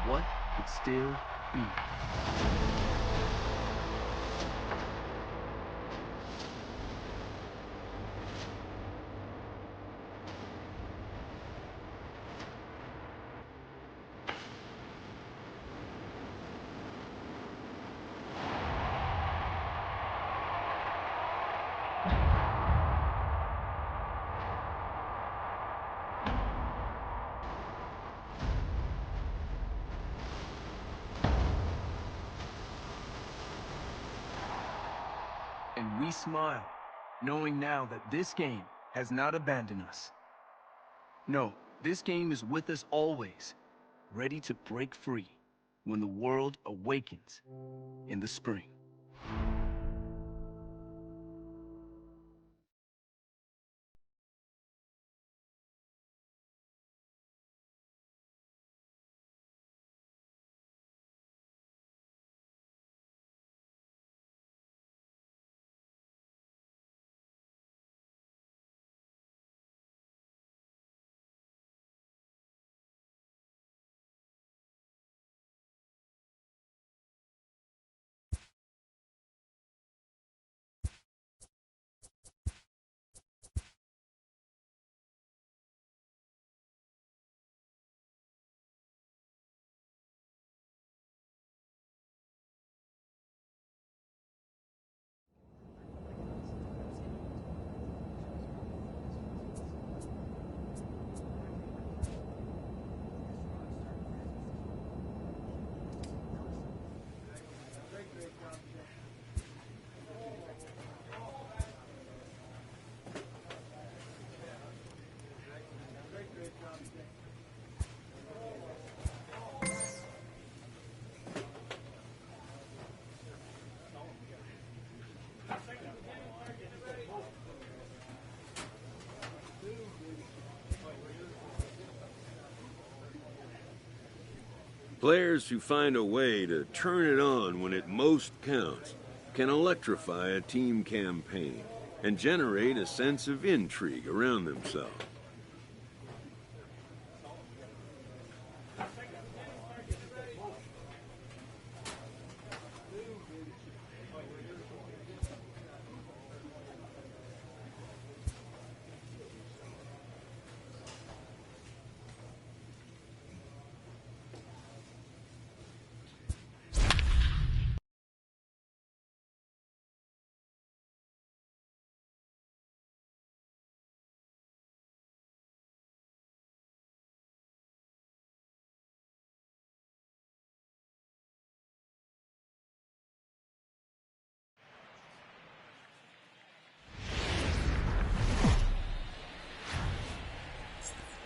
what could still be. And we smile, knowing now that this game has not abandoned us. No, this game is with us always, ready to break free when the world awakens in the spring. Players who find a way to turn it on when it most counts can electrify a team campaign and generate a sense of intrigue around themselves.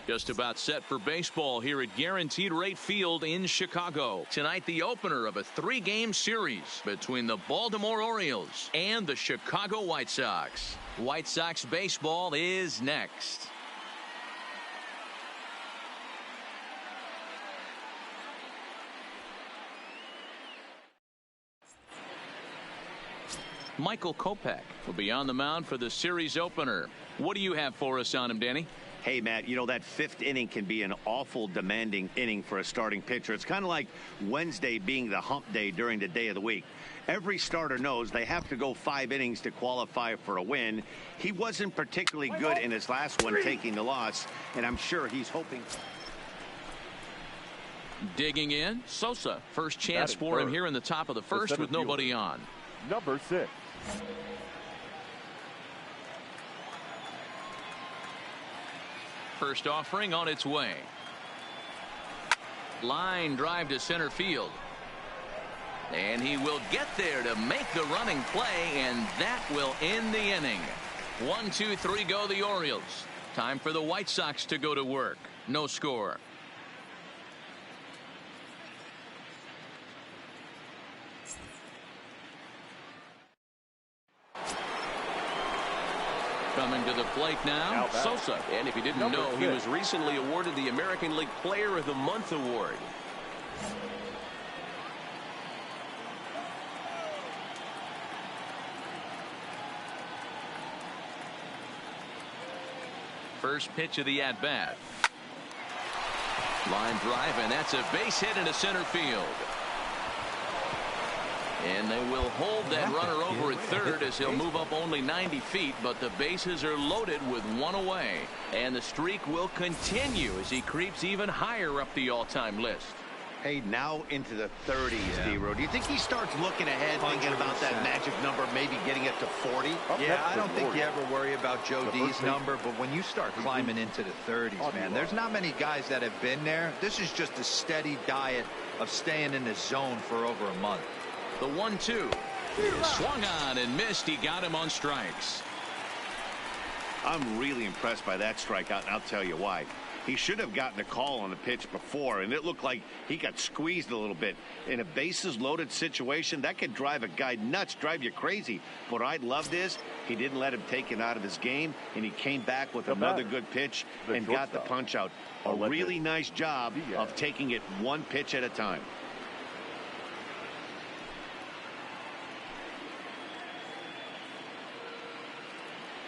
Just about set for baseball here at Guaranteed Rate Field in Chicago. Tonight, the opener of a 3-game series between the Baltimore Orioles and the Chicago White Sox. White Sox baseball is next. Michael Kopech will be on the mound for the series opener. What do you have for us on him, Danny? Hey, Matt, you know, that 5th inning can be an awful demanding inning for a starting pitcher. It's kind of like Wednesday being the hump day during the day of the week. Every starter knows they have to go 5 innings to qualify for a win. He wasn't particularly good in his last one, taking the loss, and I'm sure he's hoping. Digging in, Sosa. First chance for him here in the top of the first with nobody on. Number 6. First offering on its way. Line drive to center field. And he will get there to make the running play, and that will end the inning. 1, 2, 3 go the Orioles. Time for the White Sox to go to work. No score. Coming to the plate now, Sosa. And if you didn't know, he was recently awarded the American League Player of the Month award. First pitch of the at-bat. Line drive, and that's a base hit into center field. And they will hold that runner over at third as he'll move up only 90 feet, but the bases are loaded with one away. And the streak will continue as he creeps even higher up the all-time list. Hey, now into the 30s, D-Row. Do you think he starts looking ahead, thinking about that magic number, maybe getting it to 40? Yeah, I don't think you ever worry about Joe D's number, but when you start climbing into the 30s, man, there's not many guys that have been there. This is just a steady diet of staying in the zone for over a month. The 1-2 swung on and missed. He got him on strikes. I'm really impressed by that strikeout, and I'll tell you why. He should have gotten a call on the pitch before, and it looked like he got squeezed a little bit. In a bases-loaded situation, that could drive a guy nuts, drive you crazy. What I loved is he didn't let him take it out of his game, and he came back with another good pitch and got the punch out. A really nice job of taking it one pitch at a time.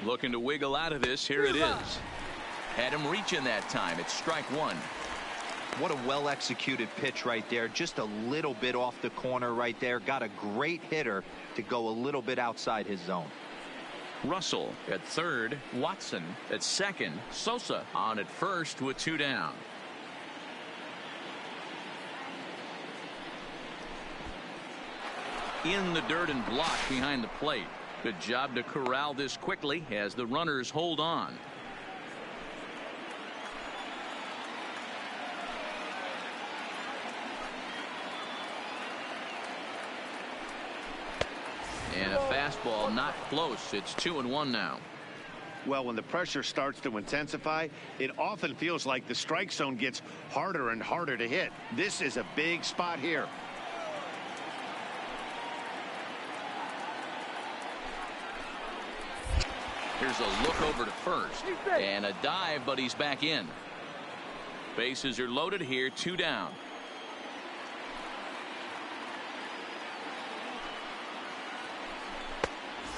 Looking to wiggle out of this. Here it is. Had him reaching that time. It's strike one. What a well-executed pitch right there. Just a little bit off the corner right there. Got a great hitter to go a little bit outside his zone. Russell at third. Watson at second. Sosa on at first with two down. In the dirt and block behind the plate. Good job to corral this quickly as the runners hold on. And a fastball not close. It's 2-1 now. Well, when the pressure starts to intensify, it often feels like the strike zone gets harder and harder to hit. This is a big spot here. Here's a look over to first. And a dive, but he's back in. Bases are loaded here, two down.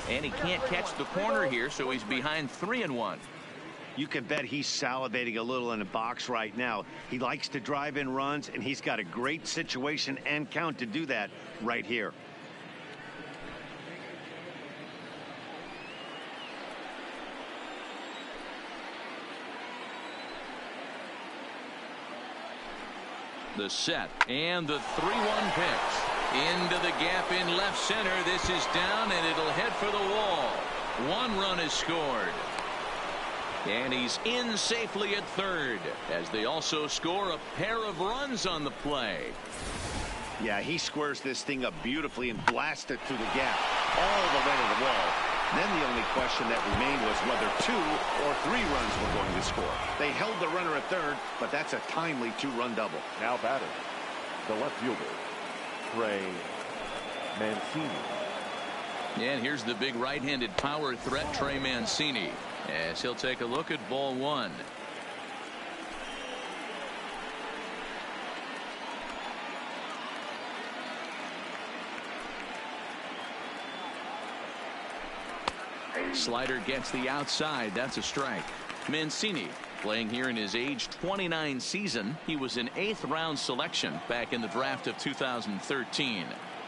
And he can't catch the corner here, so he's behind 3-1. You can bet he's salivating a little in the box right now. He likes to drive in runs, and he's got a great situation and count to do that right here. The set and the 3-1 pitch. Into the gap in left center. This is down, and it'll head for the wall. One run is scored. And he's in safely at third as they also score a pair of runs on the play. Yeah, he squares this thing up beautifully and blasts it through the gap all the way to the wall. Then the only question that remained was whether 2 or 3 runs were going to score. They held the runner at third, but that's a timely 2-run double. Now batting, the left fielder, Trey Mancini. And here's the big right-handed power threat, Trey Mancini, as he'll take a look at ball one. Slider gets the outside. That's a strike. Mancini playing here in his age 29 season. He was an 8th round selection back in the draft of 2013.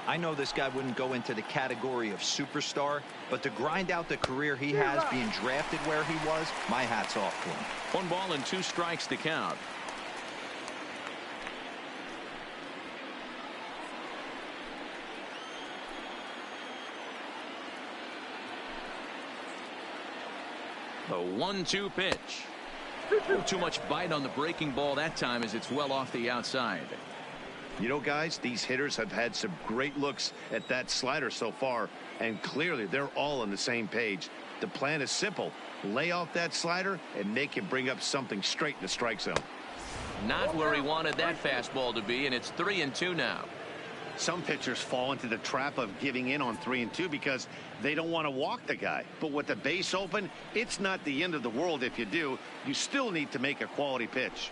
I know this guy wouldn't go into the category of superstar, but to grind out the career he has being drafted where he was, my hat's off to him. 1 ball and 2 strikes to count. The 1-2 pitch. Too much bite on the breaking ball that time as it's well off the outside. You know, guys, these hitters have had some great looks at that slider so far, and clearly they're all on the same page. The plan is simple. Lay off that slider and make him bring up something straight in the strike zone. Not where he wanted that fastball to be, and it's 3-2 now. Some pitchers fall into the trap of giving in on 3-2 because they don't want to walk the guy. But with the base open, it's not the end of the world if you do. You still need to make a quality pitch.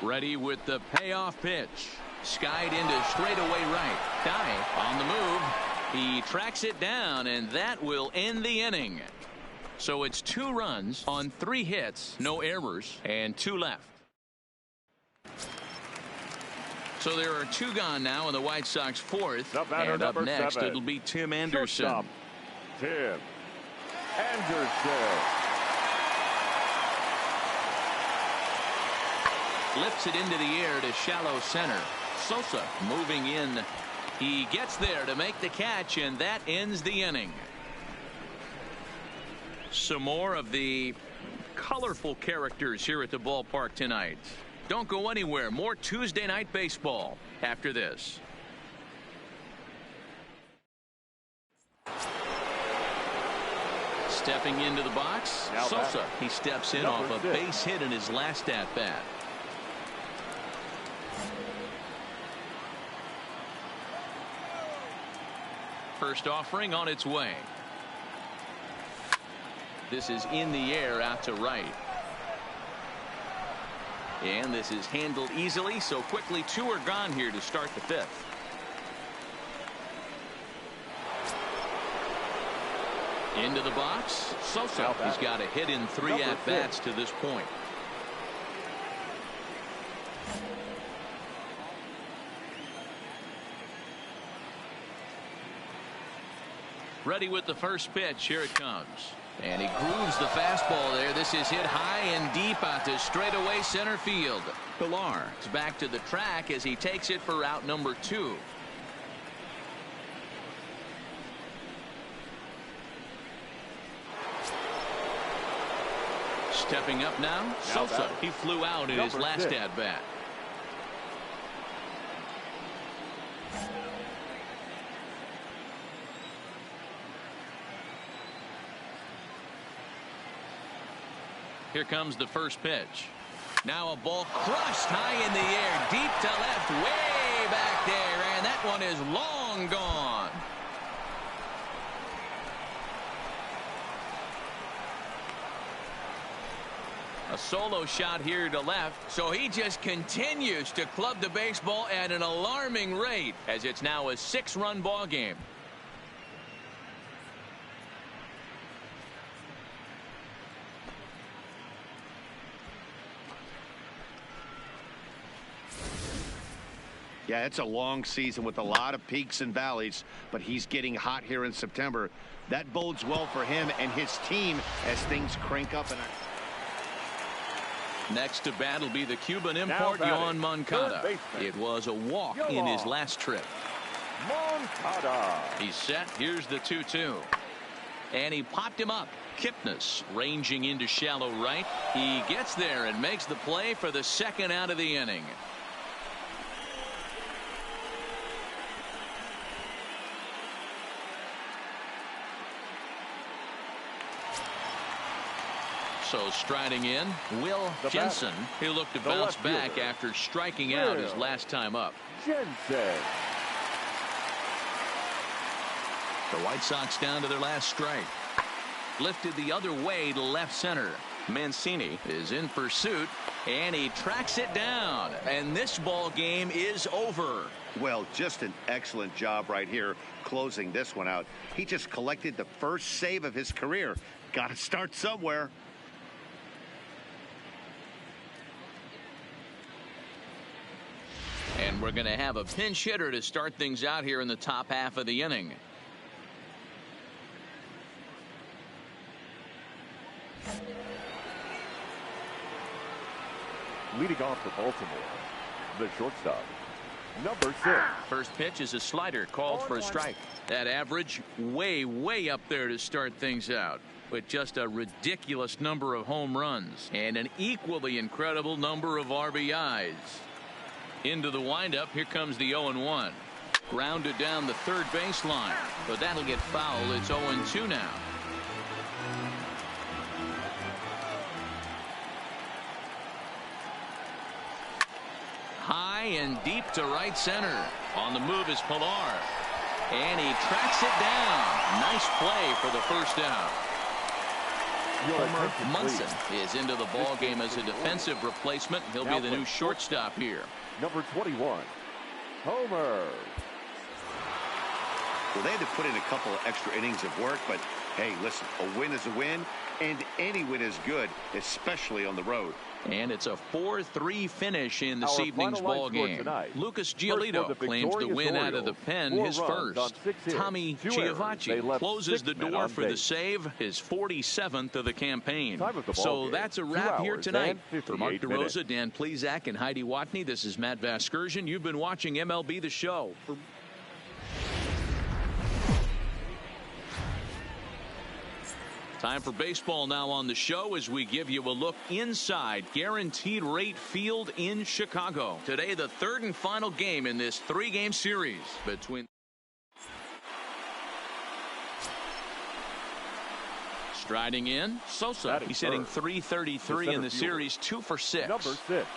Ready with the payoff pitch. Skied into straightaway right. Dye on the move. He tracks it down, and that will end the inning. So it's 2 runs on 3 hits, no errors, and 2 left. So there are 2 gone now in the White Sox 4th. And up next, 7. it'll be Tim Anderson. Shortstop, Tim Anderson. Lifts it into the air to shallow center. Sosa moving in. He gets there to make the catch, and that ends the inning. Some more of the colorful characters here at the ballpark tonight. Don't go anywhere. More Tuesday night baseball after this. Stepping into the box, Sosa. He steps in off a base hit in his last at bat. First offering on its way. This is in the air out to right. And this is handled easily, so quickly 2 are gone here to start the 5th. Into the box, Sosa. He's got a hit in 3 at-bats to this point. Ready with the first pitch. Here it comes. And he grooves the fastball there. This is hit high and deep out to straightaway center field. Pilar is back to the track as he takes it for out number 2. Stepping up now, Sosa. He flew out in his last at bat. Here comes the first pitch. Now a ball crushed high in the air, deep to left, way back there, and that one is long gone. A solo shot here to left, so he just continues to club the baseball at an alarming rate as it's now a 6-run ball game. Yeah, it's a long season with a lot of peaks and valleys, but he's getting hot here in September. That bodes well for him and his team as things crank up. Next to bat will be the Cuban import, Yohan Moncada. It was a walk in his last trip. Moncada. He's set. Here's the 2-2. And he popped him up. Kipnis ranging into shallow right. He gets there and makes the play for the 2nd out of the inning. So striding in, Will Jensen. He looked to bounce back after striking out his last time up. Jensen. The White Sox down to their last strike. Lifted the other way to left center. Mancini is in pursuit, and he tracks it down. And this ball game is over. Well, just an excellent job right here closing this one out. He just collected the first save of his career. Got to start somewhere. And we're going to have a pinch hitter to start things out here in the top half of the inning. Leading off for Baltimore, the shortstop, number 6. First pitch is a slider called for a strike. That average way up there to start things out, with just a ridiculous number of home runs and an equally incredible number of RBIs. Into the windup. Here comes the 0-1. Grounded down the third baseline, but that'll get foul. It's 0-2 now. High and deep to right center. On the move is Pilar, and he tracks it down. Nice play for the first out. Homer Munson is into the ball game as a defensive replacement. He'll be the new shortstop here. Number 21, Homer. Well, they had to put in a couple of extra innings of work, but hey, listen, a win is a win, and any win is good, especially on the road. And it's a 4-3 finish in this Our evening's final line ball score game. tonight. Lucas First for Giolito the claims the win victorious out of the Orioles. pen, 4 his runs first. on 6 hits, Tommy 2 errors. They Giovacci left closes 6 the men door on for the base. save, his 47th of the campaign. Time of the ball So game, that's a 2 wrap here hours tonight. and For 58 Mark minutes. DeRosa, Dan Plezak, and Heidi Watney, this is Matt Vasgersian. You've been watching MLB The Show. Time for baseball now on the show as we give you a look inside Guaranteed Rate Field in Chicago. Today, the third and final game in this 3-game series between. Striding in, Sosa. He's hitting .333 in the series, 2 for 6. Number 6.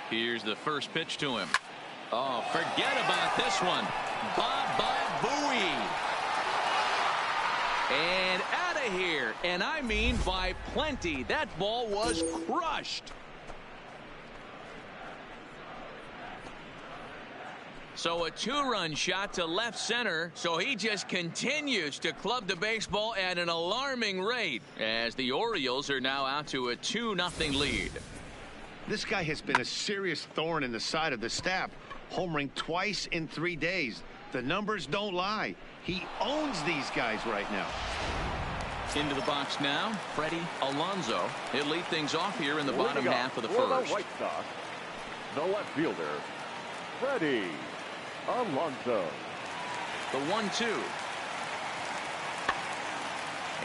Here's the first pitch to him. Oh, forget about this one. Baba Booey. And out of here. And I mean by plenty. That ball was crushed. So a 2-run shot to left center. So he just continues to club the baseball at an alarming rate as the Orioles are now out to a 2-0 lead. This guy has been a serious thorn in the side of the staff, homering twice in 3 days. The numbers don't lie. He owns these guys right now. Into the box now, Freddie Alonso. He'll lead things off here in the bottom half of the for first. The White Sox, the left fielder, Freddie Alonso. The 1-2.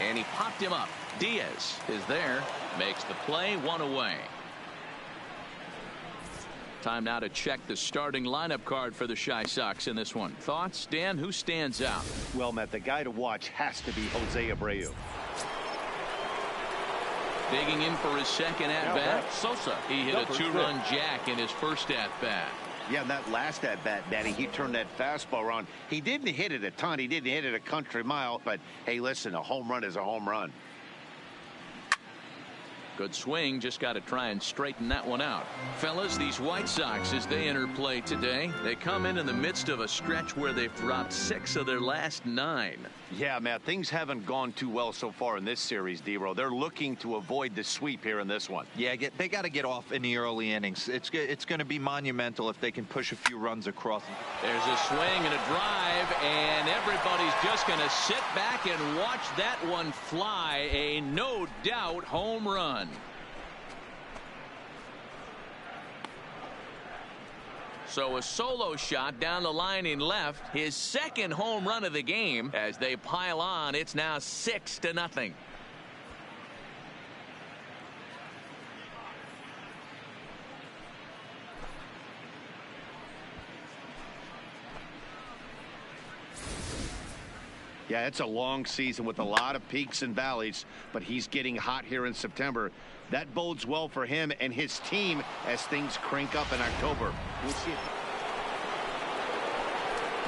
And he popped him up. Diaz is there, makes the play, 1 away. Time now to check the starting lineup card for the Chi Sox in this one. Thoughts, Dan? Who stands out? Well, Matt, the guy to watch has to be Jose Abreu. Digging in for his second at-bat, Sosa. He hit a 2-run jack in his first at-bat. Yeah, and that last at-bat, Danny, he turned that fastball around. He didn't hit it a ton. He didn't hit it a country mile. But, hey, listen, a home run is a home run. Good swing, just got to try and straighten that one out. Fellas, these White Sox, as they enter play today, they come in the midst of a stretch where they've dropped 6 of their last 9. Yeah, Matt, things haven't gone too well so far in this series, D-Row. They're looking to avoid the sweep here in this one. Yeah, they got to get off in the early innings. It's going to be monumental if they can push a few runs across. There's a swing and a drive, and everybody's just going to sit back and watch that one fly. A no-doubt home run. So a solo shot down the line in left, his second home run of the game. As they pile on, it's now 6-0. Yeah, it's a long season with a lot of peaks and valleys, but he's getting hot here in September. That bodes well for him and his team as things crank up in October. We'll see.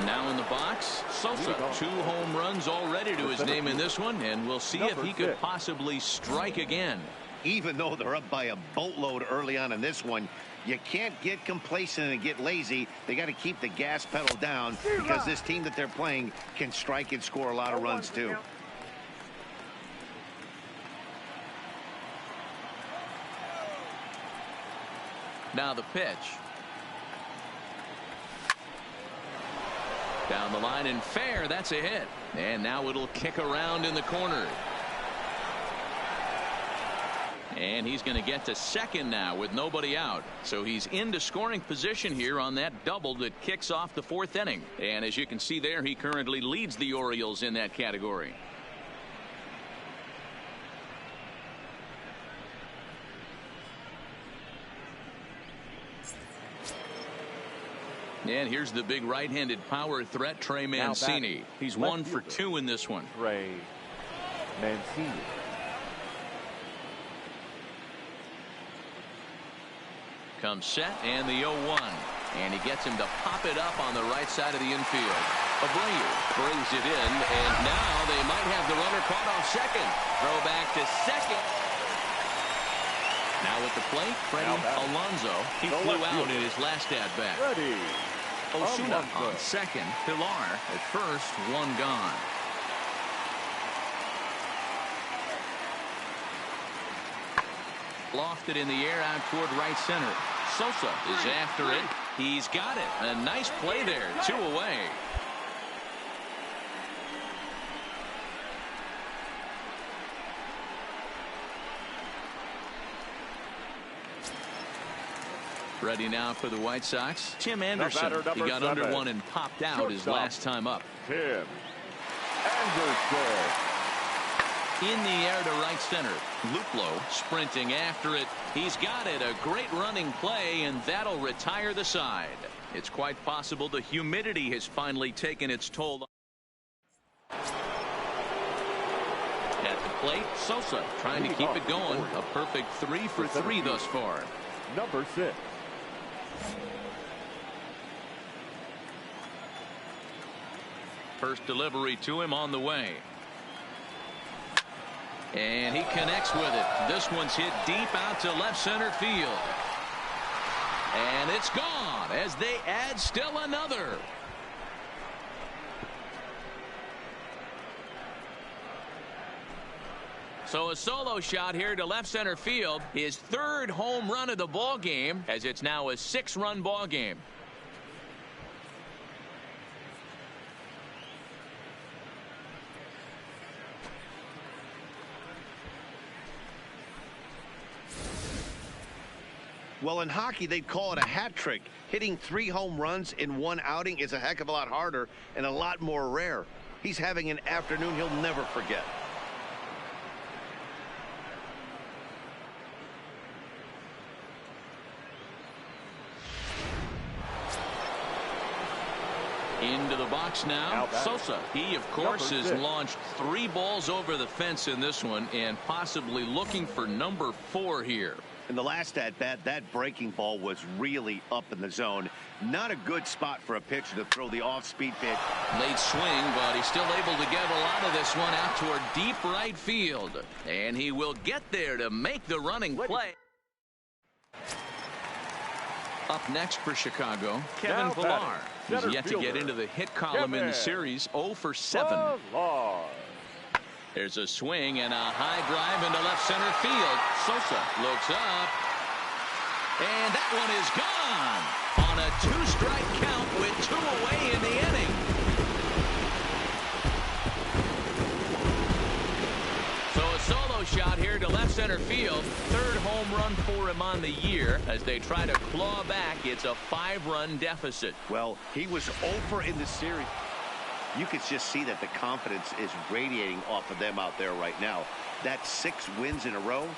Now in the box, Sosa. 2 home runs already to his name in this one, and we'll see if he could possibly strike again. Even though they're up by a boatload early on in this one, you can't get complacent and get lazy. They got to keep the gas pedal down because this team that they're playing can strike and score a lot of runs too. Now the pitch. Down the line and fair. That's a hit. And now it'll kick around in the corner. And he's going to get to second now with nobody out. So he's into scoring position here on that double that kicks off the 4th inning. And as you can see there, he currently leads the Orioles in that category. And here's the big right-handed power threat, Trey Mancini. He's 1 for 2 in this one. Trey Mancini. Comes set and the 0-1. And he gets him to pop it up on the right side of the infield. Abreu brings it in, and now they might have the runner caught off second. Throw back to second. Now at the plate, Freddie Alonso. He flew out in his last at-bat. Ready. Osuna on second. Pilar at first, one gone. Lofted in the air out toward right center. Sosa is after it. He's got it. A nice play there. 2 away. Ready now for the White Sox. Tim Anderson. He got under one and popped out his last time up. Tim Anderson. In the air to right center. Luplow sprinting after it. He's got it. A great running play, and that'll retire the side. It's quite possible the humidity has finally taken its toll. At the plate, Sosa trying to keep it going. A perfect 3 for 3 thus far. Number 6. First delivery to him on the way. And he connects with it. This one's hit deep out to left center field. And it's gone as they add still another. So a solo shot here to left center field. His 3rd home run of the ball game, as it's now a 6-run ball game. Well, in hockey, they'd call it a hat trick. Hitting 3 home runs in 1 outing is a heck of a lot harder and a lot more rare. He's having an afternoon he'll never forget. Into the box now, Sosa. He, of course, has launched 3 balls over the fence in this one and possibly looking for number 4 here. In the last at-bat, that breaking ball was really up in the zone. Not a good spot for a pitcher to throw the off-speed pitch. Late swing, but he's still able to get a lot of this one out toward deep right field. And he will get there to make the running play. Up next for Chicago, Kevin Pilar. He's yet to get into the hit column in the series, 0 for 7. There's a swing and a high drive into left center field. Sosa looks up. And that one is gone on a 2-strike count with 2 away in the inning. So a solo shot here to left center field. 3rd home run for him on the year. As they try to claw back, it's a 5-run deficit. Well, he was over in the series. You could just see that the confidence is radiating off of them out there right now. That's 6 wins in a row.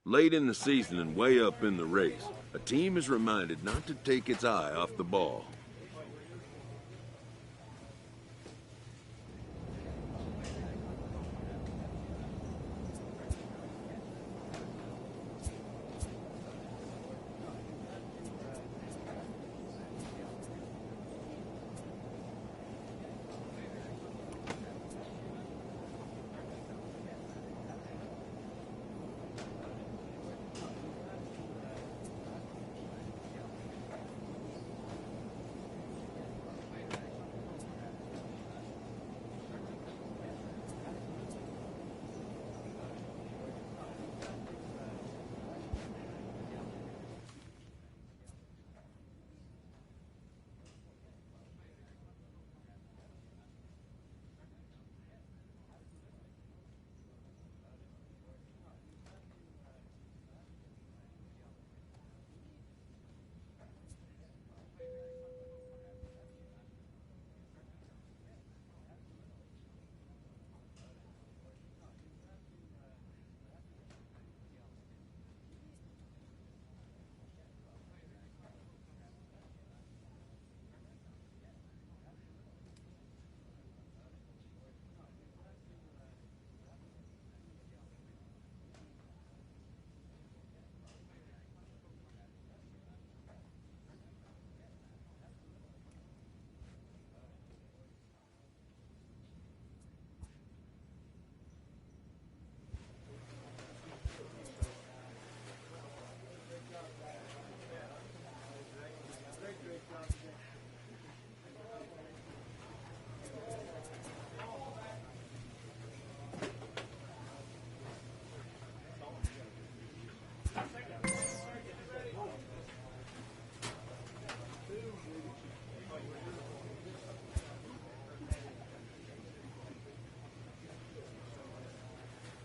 Late in the season and way up in the race, a team is reminded not to take its eye off the ball.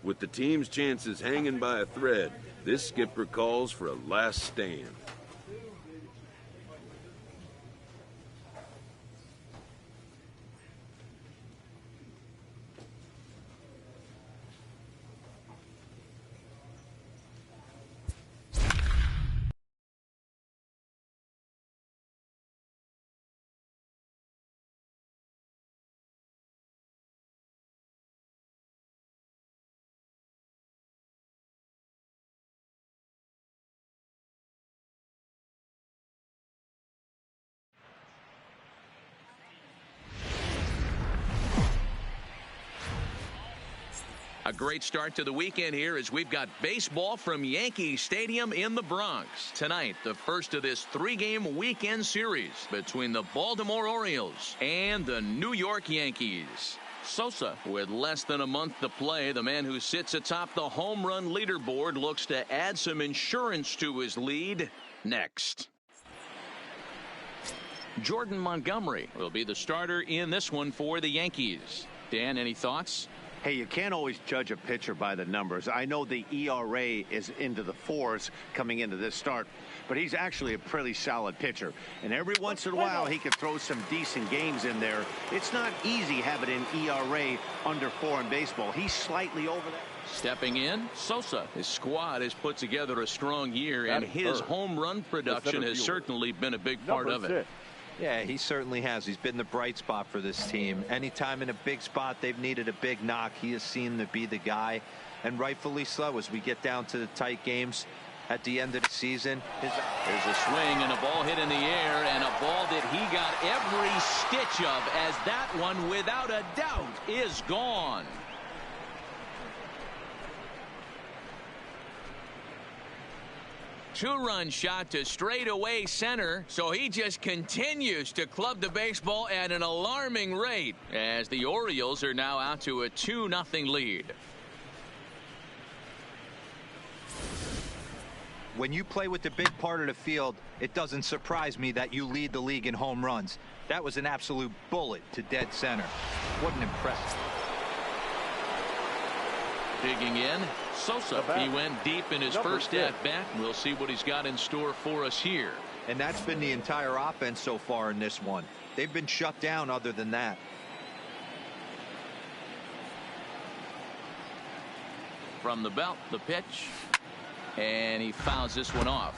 With the team's chances hanging by a thread, this skipper calls for a last stand. A great start to the weekend here as we've got baseball from Yankee Stadium in the Bronx. Tonight, the first of this three-game weekend series between the Baltimore Orioles and the New York Yankees. Sosa, with less than a month to play, the man who sits atop the home run leaderboard, looks to add some insurance to his lead next. Jordan Montgomery will be the starter in this one for the Yankees. Dan, any thoughts? Hey, you can't always judge a pitcher by the numbers. I know the ERA is into the 4s coming into this start, but he's actually a pretty solid pitcher. And every once in a while, he can throw some decent games in there. It's not easy having an ERA under 4 in baseball. He's slightly over that. Stepping in, Sosa. His squad has put together a strong year, and his home run production has certainly been a big part of it. Yeah, he certainly has. He's been the bright spot for this team. Anytime in a big spot they've needed a big knock, he has seemed to be the guy, and rightfully so as we get down to the tight games at the end of the season. There's a swing and a ball hit in the air, and a ball that he got every stitch of, as that one, without a doubt, is gone. Two-run shot to straightaway center, so he just continues to club the baseball at an alarming rate as the Orioles are now out to a 2-0 lead. When you play with the big part of the field, it doesn't surprise me that you lead the league in home runs. That was an absolute bullet to dead center. What an impressive. Digging in, Sosa. He went deep in his first at-bat. We'll see what he's got in store for us here. And that's been the entire offense so far in this one. They've been shut down other than that. From the belt, the pitch. And he fouls this one off.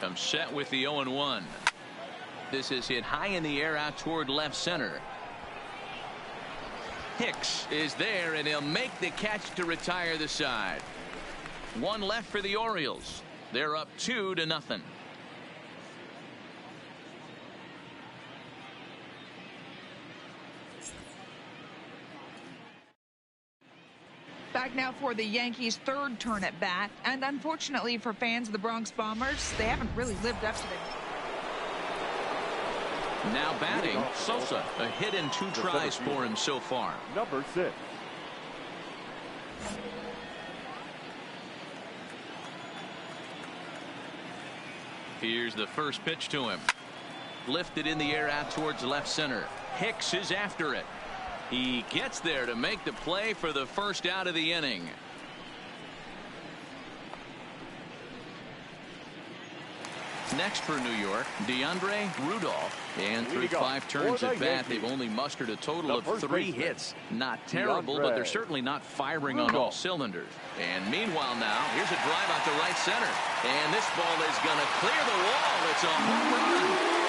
I'm set with the 0-1. This is hit high in the air out toward left center. Hicks is there, and he'll make the catch to retire the side. One left for the Orioles. They're up 2-0. Back now for the Yankees' third turn at bat, and unfortunately for fans of the Bronx Bombers, they haven't really lived up to it. Now batting, Sosa. A hit and 2 tries for him so far. Number 6. Here's the first pitch to him. Lifted in the air out towards left center. Hicks is after it. He gets there to make the play for the first out of the inning. Next for New York, DeAndre Rudolph. And through 5 turns at bat, they've only mustered a total of 3 hits. Not terrible, but they're certainly not firing on all cylinders. And meanwhile now, here's a drive out to right center. And this ball is going to clear the wall. It's a home run.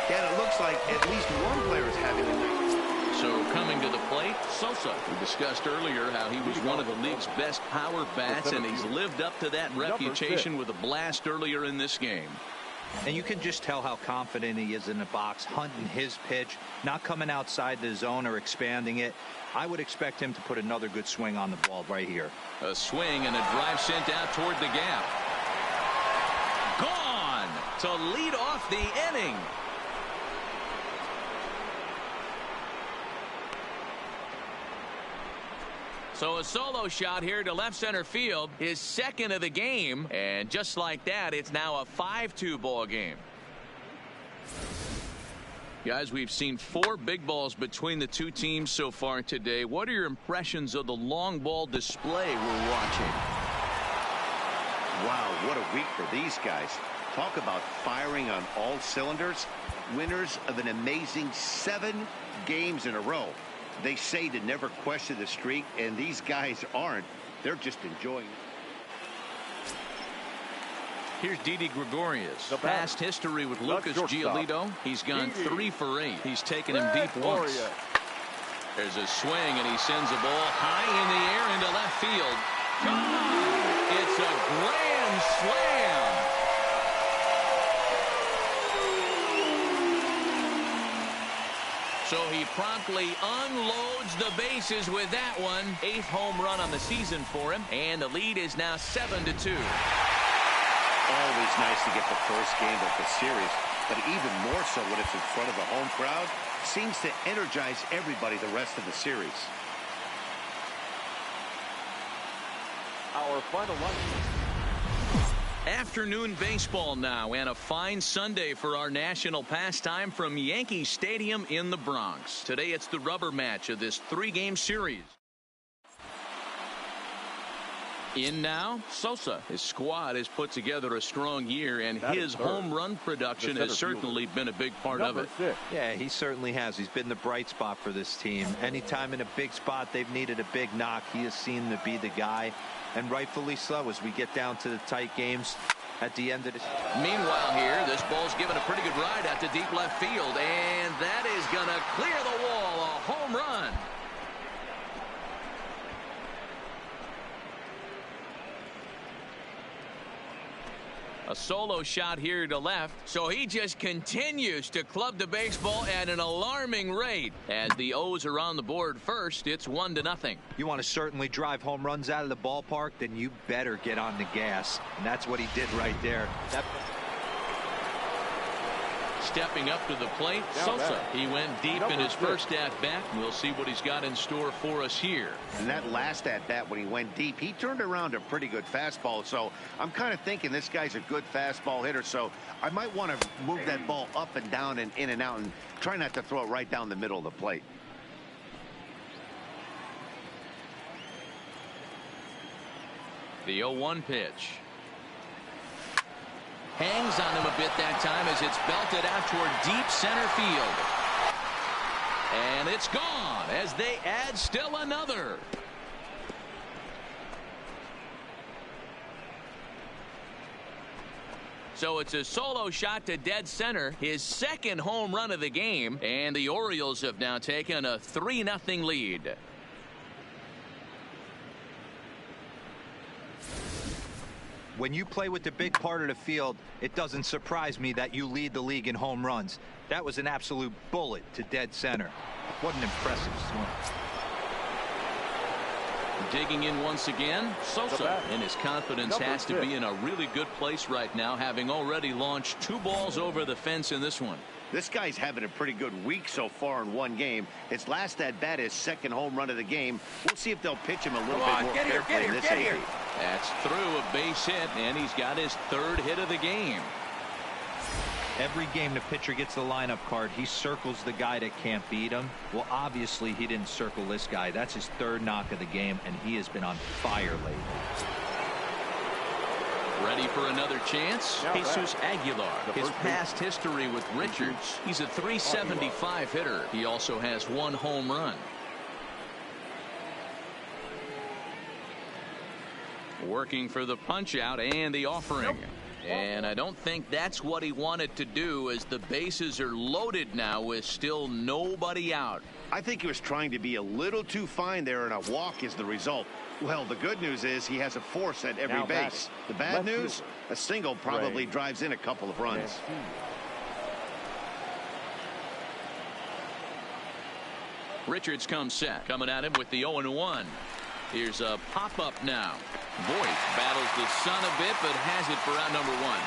Yeah, it looks like at least one player is having a night. So coming to the plate, Sosa. We discussed earlier how he was one of the league's best power bats, and he's lived up to that reputation with a blast earlier in this game. And you can just tell how confident he is in the box, hunting his pitch, not coming outside the zone or expanding it. I would expect him to put another good swing on the ball right here. A swing and a drive sent out toward the gap. Gone to lead off the inning. So a solo shot here to left center field, his second of the game. And just like that, it's now a 5-2 ball game. Guys, we've seen 4 big balls between the two teams so far today. What are your impressions of the long ball display we're watching? Wow, what a week for these guys. Talk about firing on all cylinders. Winners of an amazing 7 games in a row. They say to never question the streak, and these guys aren't. They're just enjoying it. Here's Didi Gregorius. Past history with Lucas Giolito. He's gone 3 for 8. He's taken him deep once. There's a swing, and he sends a ball high in the air into left field. Gone! It's a grand slam. So he promptly unloads the bases with that one. 8th home run on the season for him, and the lead is now 7-2. Always nice to get the first game of the series, but even more so when it's in front of the home crowd. Seems to energize everybody the rest of the series. Our final line. Afternoon baseball now, and a fine Sunday for our national pastime from Yankee Stadium in the Bronx. Today it's the rubber match of this 3-game series. In now, Sosa. His squad has put together a strong year, and his home run production has certainly been a big part of it. Yeah, he certainly has. He's been the bright spot for this team. Anytime in a big spot they've needed a big knock, he has seemed to be the guy, and rightfully so as we get down to the tight games at the end of the. Meanwhile here, this ball's given a pretty good ride out to deep left field, and that is going to clear the wall. A home run. A solo shot here to left, so he just continues to club the baseball at an alarming rate. As the O's are on the board first, it's 1-0. You want to certainly drive home runs out of the ballpark, then you better get on the gas, and that's what he did right there. Stepping up to the plate, Sosa. He went deep in his first at-bat. We'll see what he's got in store for us here. And that last at-bat when he went deep, he turned around a pretty good fastball. So I'm kind of thinking this guy's a good fastball hitter. So I might want to move that ball up and down and in and out and try not to throw it right down the middle of the plate. The 0-1 pitch. Hangs on him a bit that time as it's belted out toward deep center field. And it's gone as they add still another. So it's a solo shot to dead center, his second home run of the game, and the Orioles have now taken a 3-0 lead. When you play with the big part of the field, it doesn't surprise me that you lead the league in home runs. That was an absolute bullet to dead center. What an impressive swing. Digging in once again, Sosa, and his confidence has to be in a really good place right now, having already launched 2 balls over the fence in this one. This guy's having a pretty good week so far in one game. His last at-bat, his second home run of the game. We'll see if they'll pitch him a little bit more carefully in this inning. That's through a base hit, and he's got his 3rd hit of the game. Every game the pitcher gets the lineup card, he circles the guy that can't beat him. Well, obviously he didn't circle this guy. That's his 3rd knock of the game, and he has been on fire lately. Ready for another chance? Jesus Aguilar. His past history with Richards, he's a .375 hitter. He also has 1 home run. Working for the punch out and the offering. And I don't think that's what he wanted to do, as the bases are loaded now with still nobody out. I think he was trying to be a little too fine there, and a walk is the result. Well, the good news is he has a force at every base. The bad news, a single probably drives in a couple of runs. Richards comes set, coming at him with the 0-1. Here's a pop-up now. Voigt battles the sun a bit, but has it for out number 1.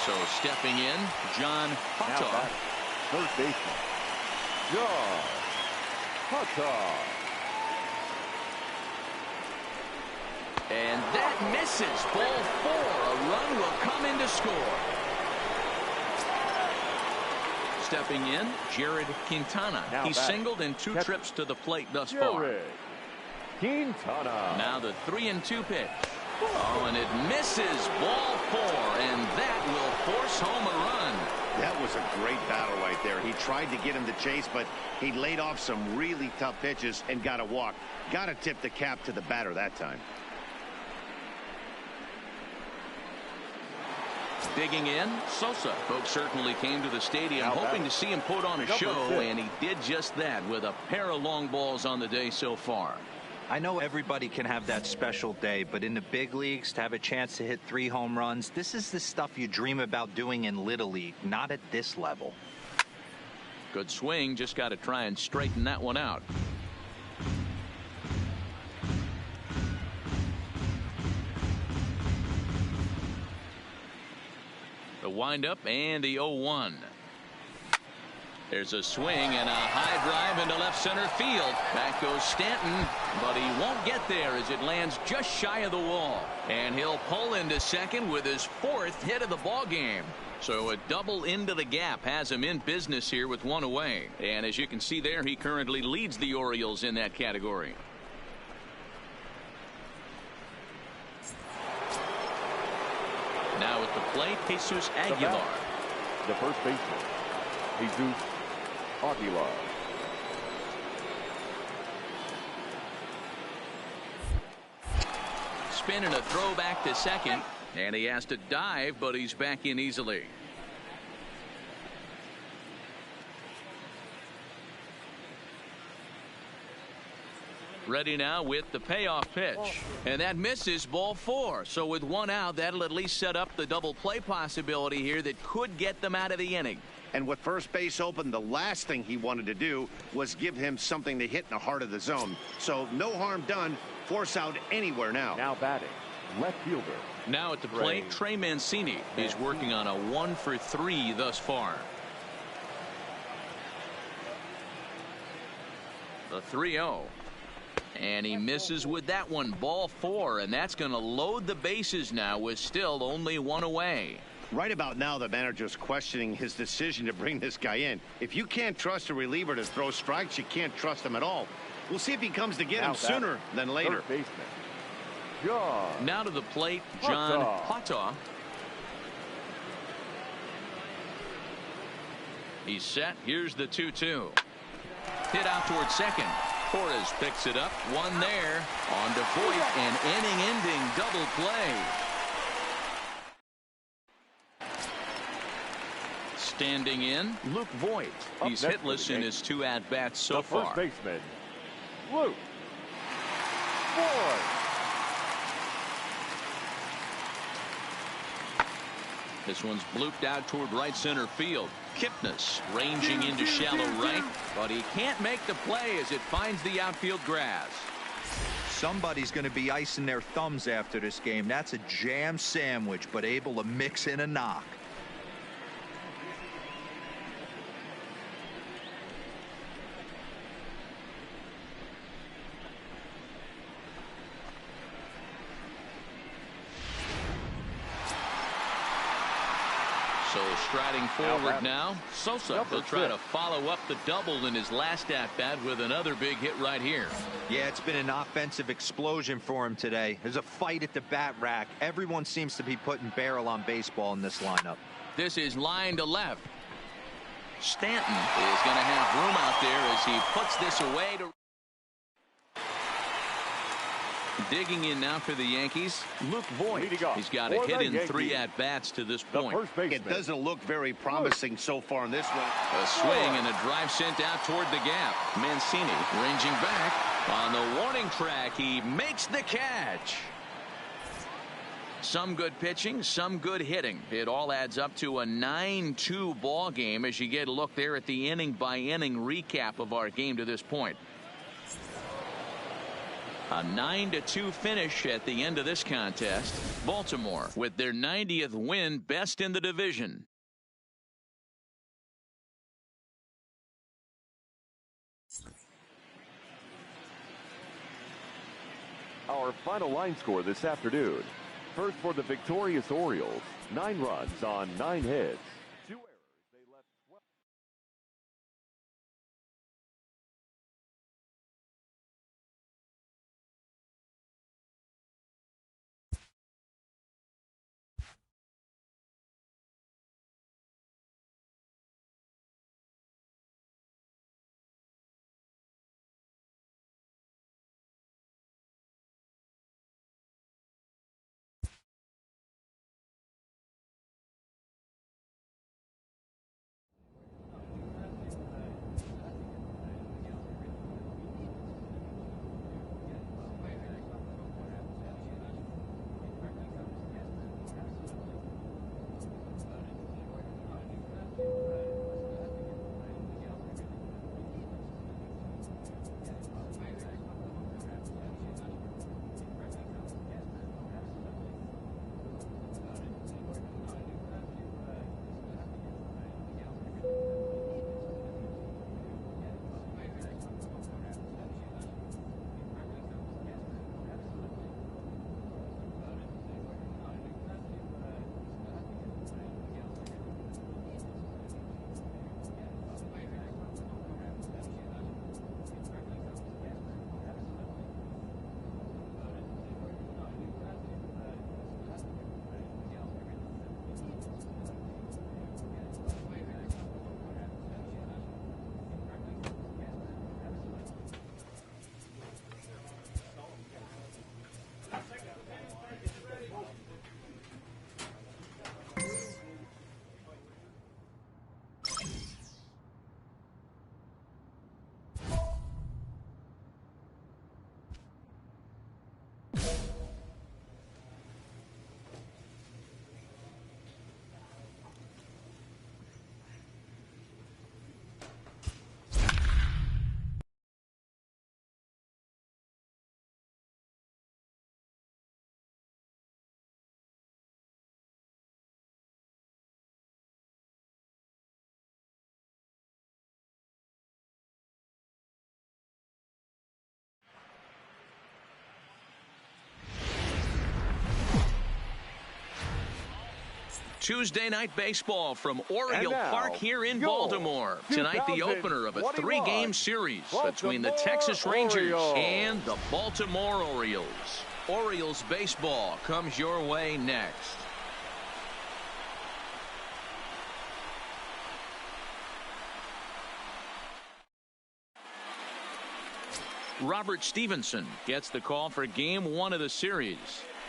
So stepping in, John Houghton. Third baseman, And that misses. Ball 4. A run will come in to score. Stepping in, Jared Quintana. He's singled in 2 trips to the plate thus far. Quintana. Now the 3-2 pitch. Oh, and it misses. Ball 4, and that will force home a run. That was a great battle right there. He tried to get him to chase, but he laid off some really tough pitches and got a walk. Got to tip the cap to the batter that time. Digging in, Sosa. Folks certainly came to the stadium hoping to see him put on a show, and he did just that with a pair of long balls on the day so far. I know everybody can have that special day, but in the big leagues, to have a chance to hit 3 home runs, this is the stuff you dream about doing in Little League, not at this level. Good swing, just got to try and straighten that one out. The windup and the 0-1. There's a swing and a high drive into left center field. Back goes Stanton, but he won't get there as it lands just shy of the wall. And he'll pull into second with his 4th hit of the ball game. So a double into the gap has him in business here with 1 away. And as you can see there, he currently leads the Orioles in that category. Now at the plate, Jesus Aguilar. The first baseman, Jesus Aguilar. Spin and a throw back to second, and he has to dive, but he's back in easily. Ready now with the payoff pitch, and that misses. Ball 4. So with 1 out, that'll at least set up the double play possibility here that could get them out of the inning. And with first base open, the last thing he wanted to do was give him something to hit in the heart of the zone. So no harm done. Force out anywhere now. Now batting, left fielder. Now at the plate, Trey Mancini. He's working on a 1 for 3 thus far. The 3-0. And he misses with that one. Ball 4, and that's going to load the bases now with still only 1 away. Right about now, the manager's questioning his decision to bring this guy in. If you can't trust a reliever to throw strikes, you can't trust him at all. We'll see if he comes to get him sooner than later. Third baseman, John. Now to the plate, John Plata. He's set. Here's the 2-2. Hit out towards second. Torres picks it up. 1 there. On to Voit, an inning-ending double play. Standing in, Luke Voit. He's hitless in his 2 at-bats so far. First baseman, Luke Voit. This one's blooped out toward right center field. Kipnis ranging into shallow right, but he can't make the play as it finds the outfield grass. Somebody's going to be icing their thumbs after this game. That's a jam sandwich, but able to mix in a knock. So striding forward now, Sosa will try to follow up the double in his last at-bat with another big hit right here. Yeah, it's been an offensive explosion for him today. There's a fight at the bat rack. Everyone seems to be putting barrel on baseball in this lineup. This is line to left. Stanton is going to have room out there as he puts this away to... Digging in now for the Yankees, Luke Voit. He's got a hit in 3 at-bats to this point. It doesn't look very promising so far in this one. A swing and a drive sent out toward the gap. Mancini ranging back. On the warning track, he makes the catch. Some good pitching, some good hitting. It all adds up to a 9-2 ball game as you get a look there at the inning-by-inning recap of our game to this point. A 9-2 finish at the end of this contest. Baltimore with their 90th win, best in the division. Our final line score this afternoon. First for the victorious Orioles, 9 runs on 9 hits. 2 errors. They left 12. Tuesday night baseball from Oriole Park here in Baltimore. Tonight, the opener of a 3-game series between the Texas Rangers and the Baltimore Orioles. Orioles baseball comes your way next. Robert Stevenson gets the call for game 1 of the series.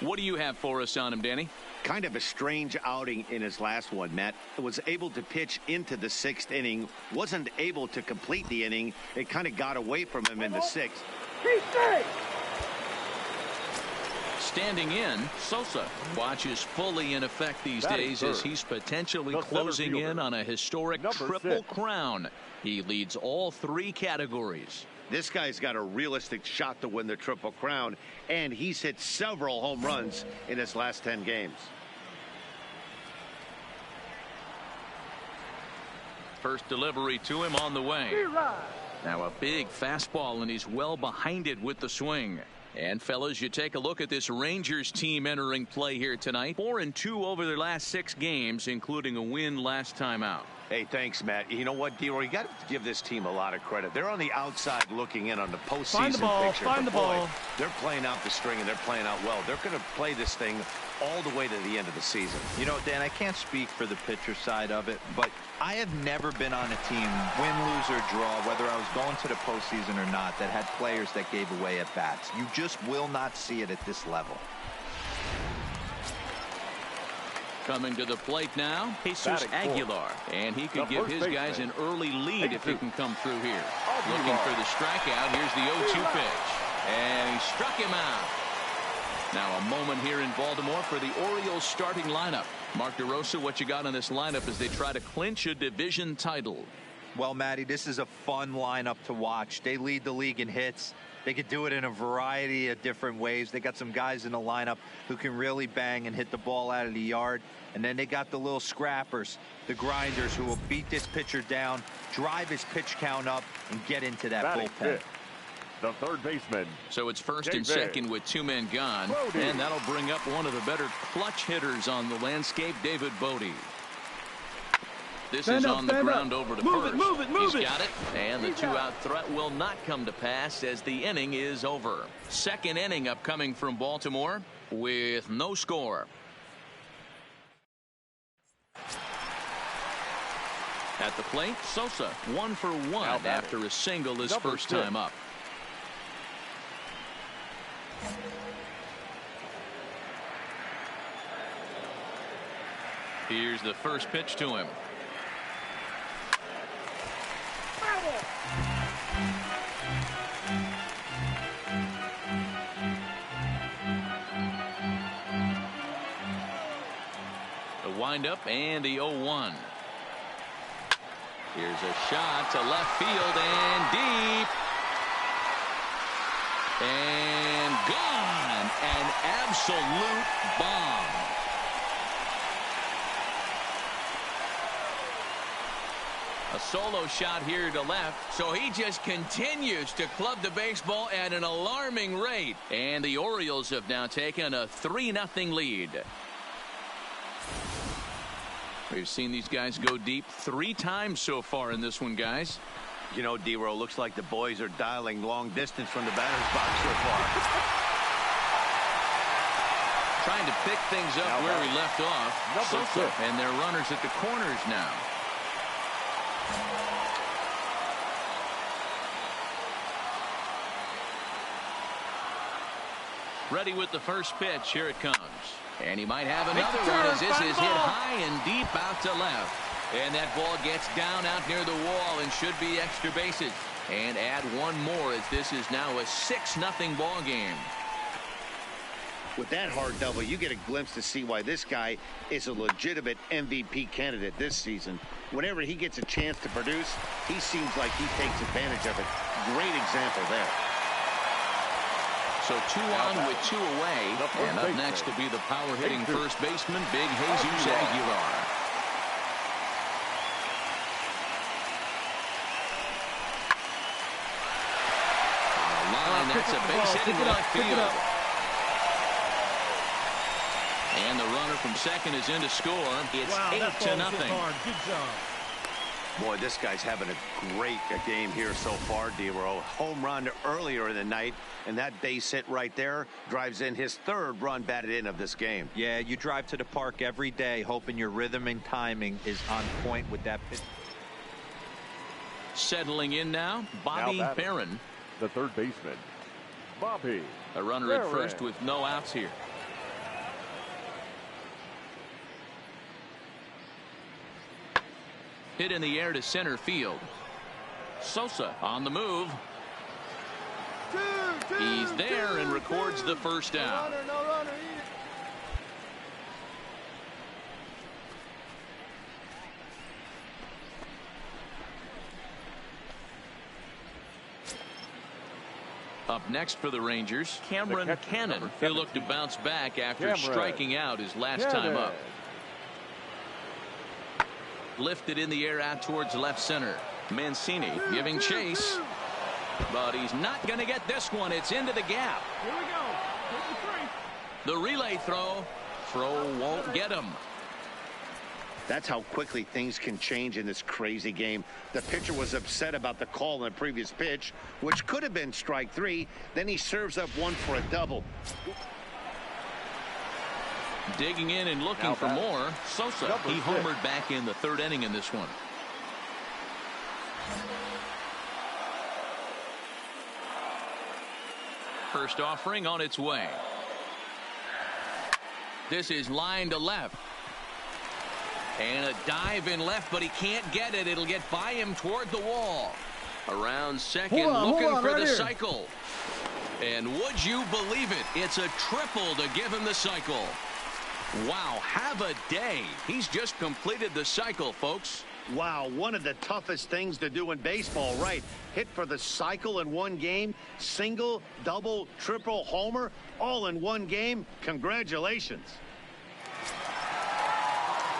What do you have for us on him, Danny? Kind of a strange outing in his last one, Matt. Was able to pitch into the 6th inning, wasn't able to complete the inning. It kind of got away from him in the 6th. Standing in, Sosa watches fully in effect these days as he's potentially closing in on a historic triple crown. He leads all 3 categories. This guy's got a realistic shot to win the Triple Crown, and he's hit several home runs in his last 10 games. First delivery to him on the way. Now a big fastball, and he's well behind it with the swing. And fellas, you take a look at this Rangers team entering play here tonight. 4-2 over their last 6 games, including a win last time out. Hey, thanks, Matt. You know what, D-Roy? You got to give this team a lot of credit. They're on the outside looking in on the postseason picture. Find the ball. They're playing out the string, and they're playing out well. They're going to play this thing all the way to the end of the season. You know, Dan, I can't speak for the pitcher side of it, but I have never been on a team, win, lose, or draw, whether I was going to the postseason or not, that had players that gave away at bats. You just will not see it at this level. Coming to the plate now, Jesus Aguilar, and he could give his guys an early lead if he can come through here. Looking for the strikeout. Here's the 0-2 pitch, and he struck him out. Now a moment here in Baltimore for the Orioles starting lineup. Mark DeRosa, what you got on this lineup as they try to clinch a division title? Well, Matty, this is a fun lineup to watch. They lead the league in hits. They could do it in a variety of different ways. They got some guys in the lineup who can really bang and hit the ball out of the yard. And then they got the little scrappers, the grinders, who will beat this pitcher down, drive his pitch count up, and get into that bullpen. the third baseman. So it's first and David. second with 2 men gone. Bodie. And that'll bring up one of the better clutch hitters on the landscape, David Bodie. This is on the ground over to first. He's got it. And the 2-out threat will not come to pass as the inning is over. Second inning upcoming from Baltimore with no score. At the plate, Sosa 1 for 1 after a single his first time up. Here's the first pitch to him. The windup and the 0-1. Here's a shot to left field and deep. And gone. An absolute bomb. A solo shot here to left. So he just continues to club the baseball at an alarming rate. And the Orioles have now taken a 3-0 lead. We've seen these guys go deep 3 times so far in this one, guys. You know, D-Row, looks like the boys are dialing long distance from the batter's box so far. Trying to pick things up where we left off. Sosa, and their runners at the corners now. Ready with the first pitch. Here it comes. And he might have another one as this is hit high and deep out to left. And that ball gets down out near the wall and should be extra bases. And add one more as this is now a 6-0 ball game. With that hard double, you get a glimpse to see why this guy is a legitimate MVP candidate this season. Whenever he gets a chance to produce, he seems like he takes advantage of it. Great example there. So 2 on with 2 away. And up next to be the power-hitting first baseman, Big Jesus Aguilar. On the line, that's a base hit into left field. And the runner from second is in to score. It's 8-0. Good job. Boy, this guy's having a great game here so far, D-Row. Home run earlier in the night, and that base hit right there drives in his 3rd run batted in of this game. Yeah, you drive to the park every day hoping your rhythm and timing is on point with that pitch. Settling in now, Bobby Barron. The third baseman, Bobby. A runner at first with no outs here. Hit in the air to center field. Sosa on the move. He's there and records the first down. Up next for the Rangers, Cameron Cannon, who looked to bounce back after striking out his last time up. Lifted in the air out towards left center. Mancini giving chase. But he's not going to get this one. It's into the gap. Here we go. The relay throw. Throw won't get him. That's how quickly things can change in this crazy game. The pitcher was upset about the call in the previous pitch, which could have been strike 3. Then he serves up one for a double. Digging in and looking for more. Sosa, he homered back in the 3rd inning in this one. First offering on its way. This is line to left. And a dive in left, but he can't get it. It'll get by him toward the wall. Around second, looking for the cycle. And would you believe it? It's a triple to give him the cycle. Wow, have a day. He's just completed the cycle, folks. Wow, one of the toughest things to do in baseball, right? Hit for the cycle in one game, single, double, triple, homer, all in one game. Congratulations.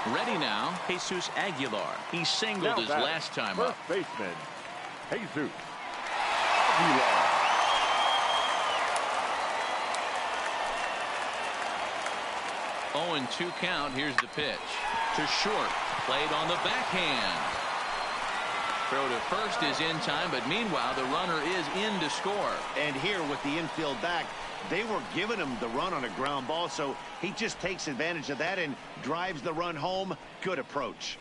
Ready now, Jesus Aguilar. He singled his last time up. First baseman, Jesus Aguilar. 0-2 count. Here's the pitch to short. Played on the backhand. Throw to first is in time, but meanwhile the runner is in to score. And here with the infield back, they were giving him the run on a ground ball, so he just takes advantage of that and drives the run home. Good approach.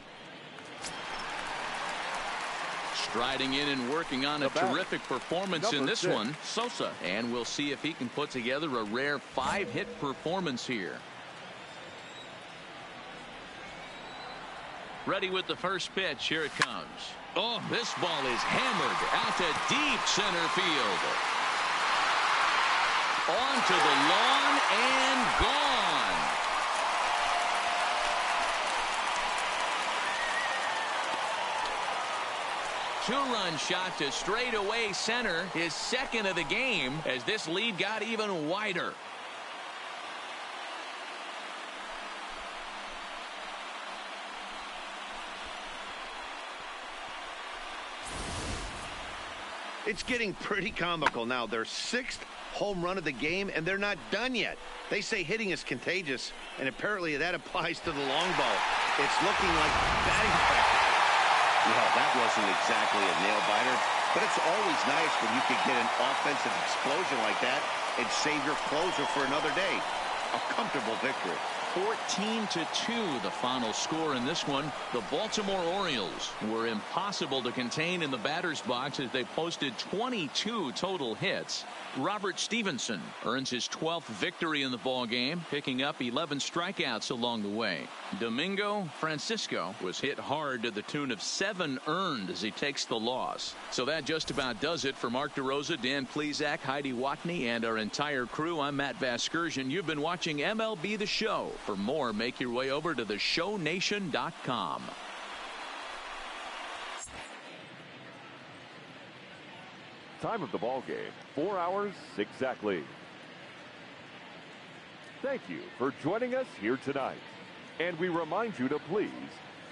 Striding in and working on a terrific performance in this one, Sosa. And we'll see if he can put together a rare 5-hit performance here. Ready with the first pitch. Here it comes. Oh, this ball is hammered out to deep center field. Onto the lawn and gone. Two-run shot to straightaway center, his second of the game, as this lead got even wider. It's getting pretty comical now. Their 6th home run of the game, and they're not done yet. They say hitting is contagious, and apparently that applies to the long ball. It's looking like batting practice. Well, that wasn't exactly a nail-biter, but it's always nice when you can get an offensive explosion like that and save your closer for another day. A comfortable victory. 14-2 the final score in this one. The Baltimore Orioles were impossible to contain in the batter's box as they posted 22 total hits. Robert Stevenson earns his 12th victory in the ball game, picking up 11 strikeouts along the way. Domingo Francisco was hit hard to the tune of 7 earned as he takes the loss. So that just about does it for Mark DeRosa, Dan Plesac, Heidi Watney, and our entire crew. I'm Matt Vasgersian. You've been watching MLB The Show. For more, make your way over to theshownation.com. Time of the ball game, 4 hours exactly. Thank you for joining us here tonight. And we remind you to please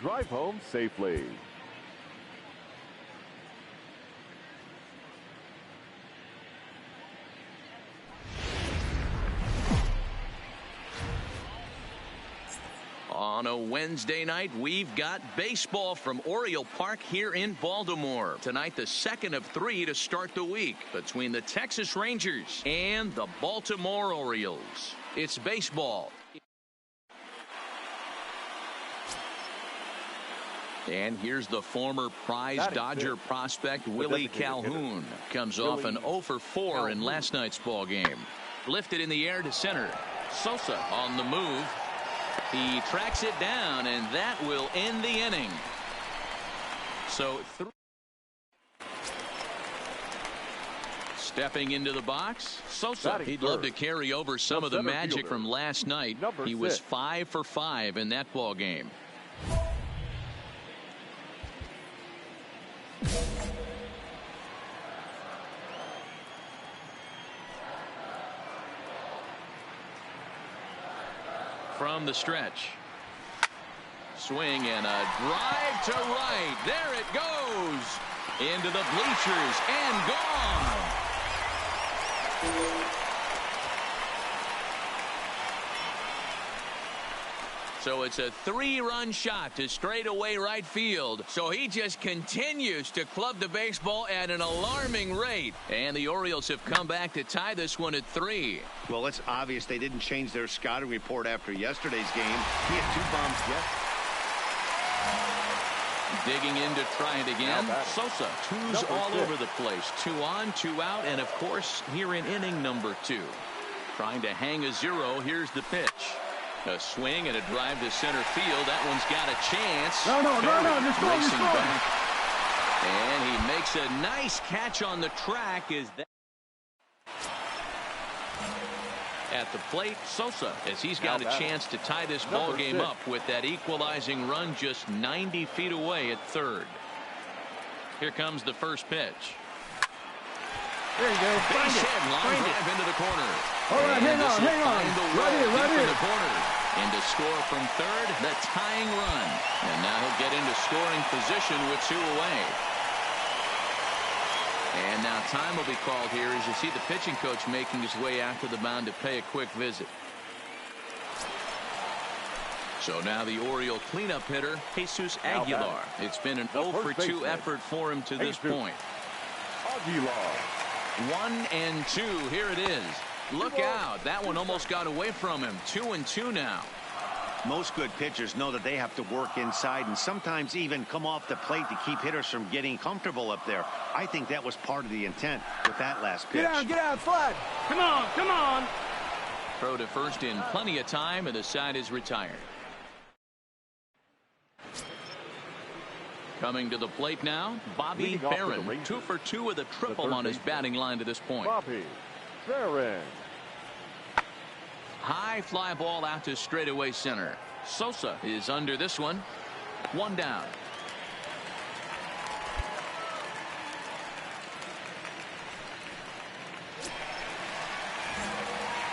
drive home safely. On a Wednesday night, we've got baseball from Oriole Park here in Baltimore. Tonight, the second of 3 to start the week between the Texas Rangers and the Baltimore Orioles. It's baseball. And here's the former prize Dodger prospect Willie Calhoun. Comes off an 0 for 4 in last night's ball game. Lifted in the air to center. Sosa on the move. He tracks it down, and that will end the inning. So, stepping into the box, Sosa. He'd love to carry over some of the magic from last night. He was 5 for 5 in that ball game. From the stretch. Swing and a drive to right. There it goes. Into the bleachers and gone. So it's a 3-run shot to straightaway right field. So he just continues to club the baseball at an alarming rate. And the Orioles have come back to tie this one at 3. Well, it's obvious they didn't change their scouting report after yesterday's game. He had 2 bombs yet. Digging in to try it again. Sosa, 2s all over the place. 2 on, 2 out, and of course here in inning number 2. Trying to hang a 0. Here's the pitch. A swing and a drive to center field. That one's got a chance. No, just racing back. And he makes a nice catch on the track. Is that at the plate? Sosa, as he's got a chance to tie this ball game up with that equalizing run just 90 feet away at third. Here comes the first pitch. There you go. Base hit, line drive into the corner. All right, hang on. Right here. In the corner. And to score from third, the tying run. And now he'll get into scoring position with 2 away. And now time will be called here as you see the pitching coach making his way out to the mound to pay a quick visit. So now the Oriole cleanup hitter, Jesus Aguilar. It's been an 0-for-2 effort for him to this point. Aguilar. 1-2. Here it is. Look out. That one almost got away from him. 2-2 now. Most good pitchers know that they have to work inside and sometimes even come off the plate to keep hitters from getting comfortable up there. I think that was part of the intent with that last pitch. Get out, slide. Come on, come on. Throw to first in plenty of time, and the side is retired. Coming to the plate now, Bobby Barron. 2-for-2 with a triple on his batting line to this point. Bobby Barron. High fly ball out to straightaway center. Sosa is under this one. 1 down.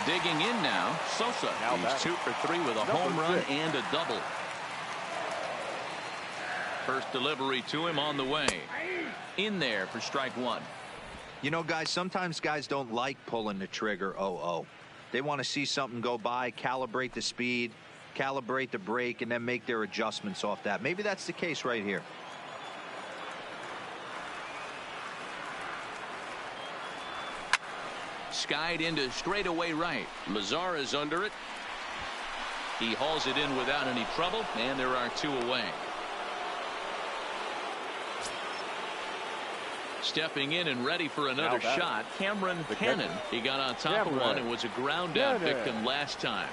Digging in now, Sosa. He's 2 for 3 with a home run and a double. First delivery to him on the way. In there for strike 1. You know, guys, sometimes guys don't like pulling the trigger 0-0. They want to see something go by, calibrate the speed, calibrate the brake, and then make their adjustments off that. Maybe that's the case right here. Skied into straightaway right. Lazar is under it. He hauls it in without any trouble, and there are 2 away. Stepping in and ready for another shot, Cameron Cannon. He got on top of one and was a ground out victim last time.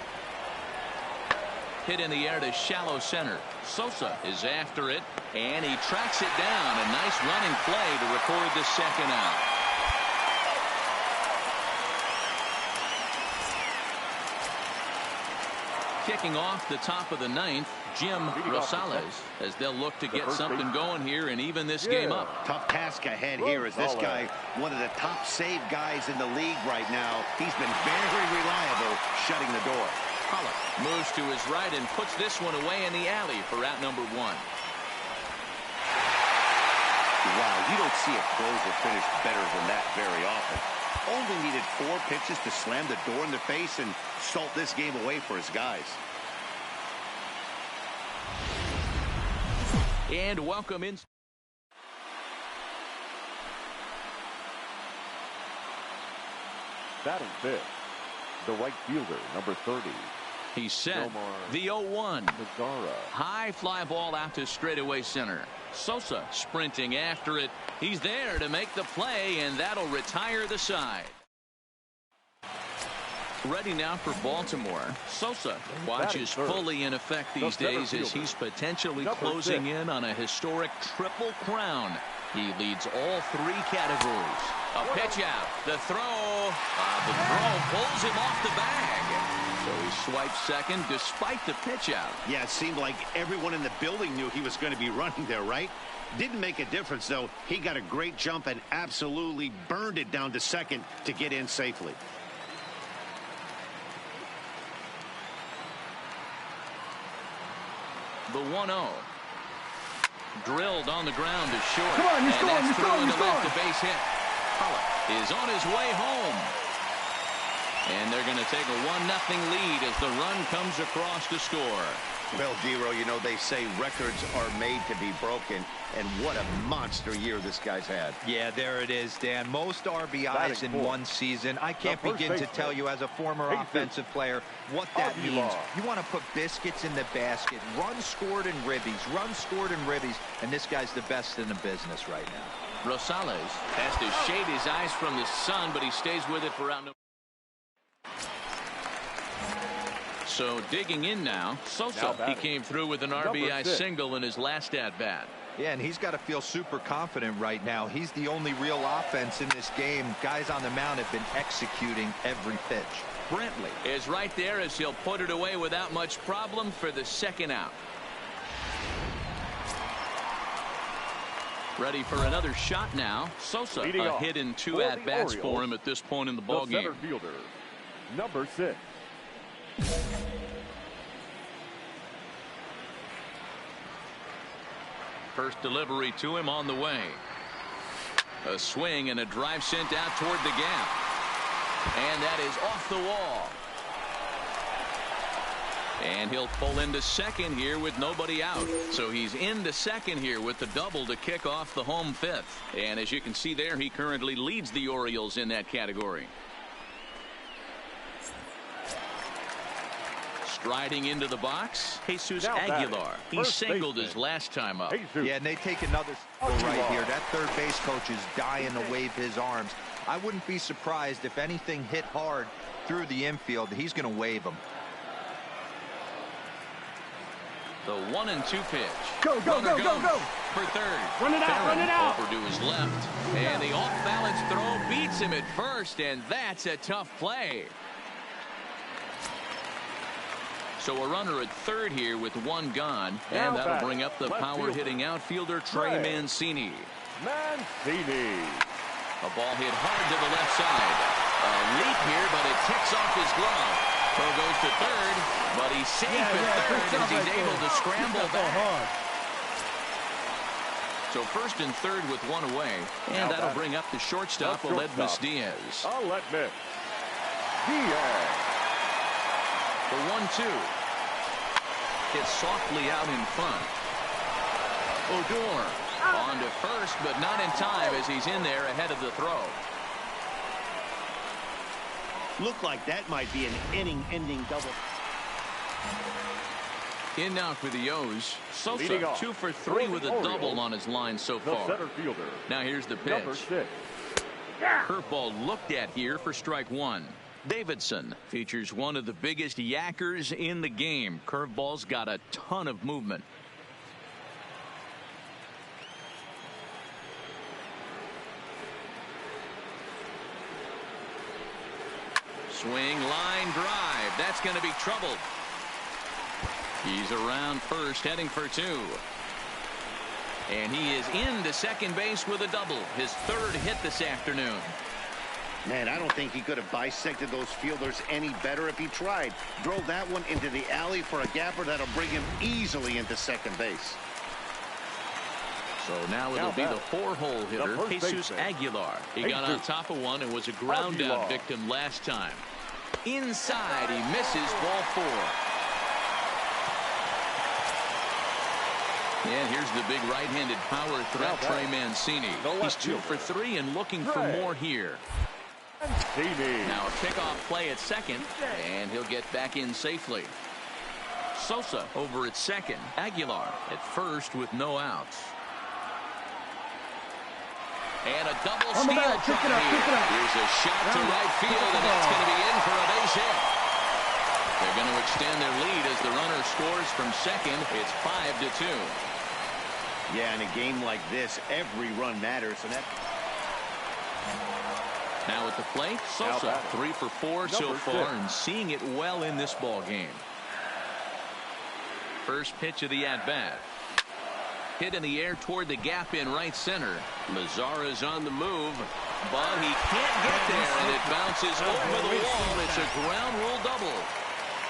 Hit in the air to shallow center. Sosa is after it, and he tracks it down. A nice running play to record the second out. Kicking off the top of the 9th, Jim Rosales, as they'll look to get something going here and even this game up. Tough task ahead here as this guy, one of the top save guys in the league right now. He's been very reliable shutting the door. Pollock moves to his right and puts this one away in the alley for out number 1. Wow, you don't see a closer finish better than that very often. Only needed 4 pitches to slam the door in the face and salt this game away for his guys. And welcome in. Batting 5th, the right fielder, number 30. He's set. The 0-1. High fly ball out to straightaway center. Sosa sprinting after it. He's there to make the play, and that'll retire the side. Ready now for Baltimore. Sosa watches fully in effect these days as he's potentially closing in on a historic triple crown. He leads all 3 categories. A pitch out. The throw. The throw pulls him off the bag. So he swipes second despite the pitch out. Yeah, it seemed like everyone in the building knew he was going to be running there, right? Didn't make a difference, though. He got a great jump and absolutely burned it down to second to get in safely. The 1-0. Drilled on the ground to short. Come on, you're and scoring, that's you're scoring, through you're into left, scoring. a base hit. Pollock is on his way home. And they're going to take a 1-0 lead as the run comes across to score. Well, Giro, you know, they say records are made to be broken, and what a monster year this guy's had. Yeah, there it is, Dan. Most RBIs in one season. I can't begin to tell you as a former offensive player what that means. You want to put biscuits in the basket. Runs scored in ribbies. Runs scored in ribbies. And this guy's the best in the business right now. Rosales has to shade his eyes from the sun, but he stays with it for out number. So digging in now, Sosa. He came through with an RBI single in his last at-bat. Yeah, and he's got to feel super confident right now. He's the only real offense in this game. Guys on the mound have been executing every pitch. Brantley is right there as he'll put it away without much problem for the second out. Ready for another shot now. Sosa, a hit in 2 at-bats for him at this point in the ballgame. Center fielder, number 6. First delivery to him on the way. A swing and a drive sent out toward the gap. And that is off the wall. And he'll pull into second here with nobody out. So he's into second here with the double to kick off the home fifth. And as you can see there, he currently leads the Orioles in that category. Striding into the box, Jesus Aguilar. He singled his last time up. Yeah, and they take another right here. That third base coach is dying to wave his arms. I wouldn't be surprised if anything hit hard through the infield. He's going to wave them. The 1-2 pitch. Go, go, go, go, go. For third. Run it out, run it out. Over to his left. And the off-balance throw beats him at first, and that's a tough play. So a runner at third here with one gone, and that'll bring up the power-hitting outfielder Trey Mancini. A ball hit hard to the left side. A leap here, but it ticks off his glove. Throw goes to third, but he's safe at third as he's able to scramble back. So first and third with one away, and that'll bring up the shortstop, Aledmys Diaz. The 1-2. Hits softly out in front. Odor on to first, but not in time as he's in there ahead of the throw. Looked like that might be an inning-ending double. In now for the O's. Sosa 2 for 3 with a double on his line so far. Now here's the pitch. Curveball looked at here for strike one. Davidson features one of the biggest yackers in the game. Curveball's got a ton of movement. Swing, line, drive. That's going to be trouble. He's around first, heading for two. And he is into second base with a double. His third hit this afternoon. Man, I don't think he could have bisected those fielders any better if he tried. Drove that one into the alley for a gapper that'll bring him easily into second base. So now it'll be the four-hole hitter, Jesus Aguilar. He got on top of one and was a ground-out victim last time. Inside, he misses, ball four. And here's the big right-handed power threat, Trey Mancini. He's 2 for 3 and looking for more here. Now a pickoff play at second, and he'll get back in safely. Sosa over at second. Aguilar at first with no outs. And a double steal try here. Here's a shot to right field, and that's going to be in for a base hit. They're going to extend their lead as the runner scores from second. It's 5-2. Yeah, in a game like this, every run matters, and that. Now at the plate, Sosa 3 for 4 so far and seeing it well in this ball game. First pitch of the at-bat. Hit in the air toward the gap in right center. Mazara's on the move, but he can't get there, and it bounces over the wall. It's a ground rule double.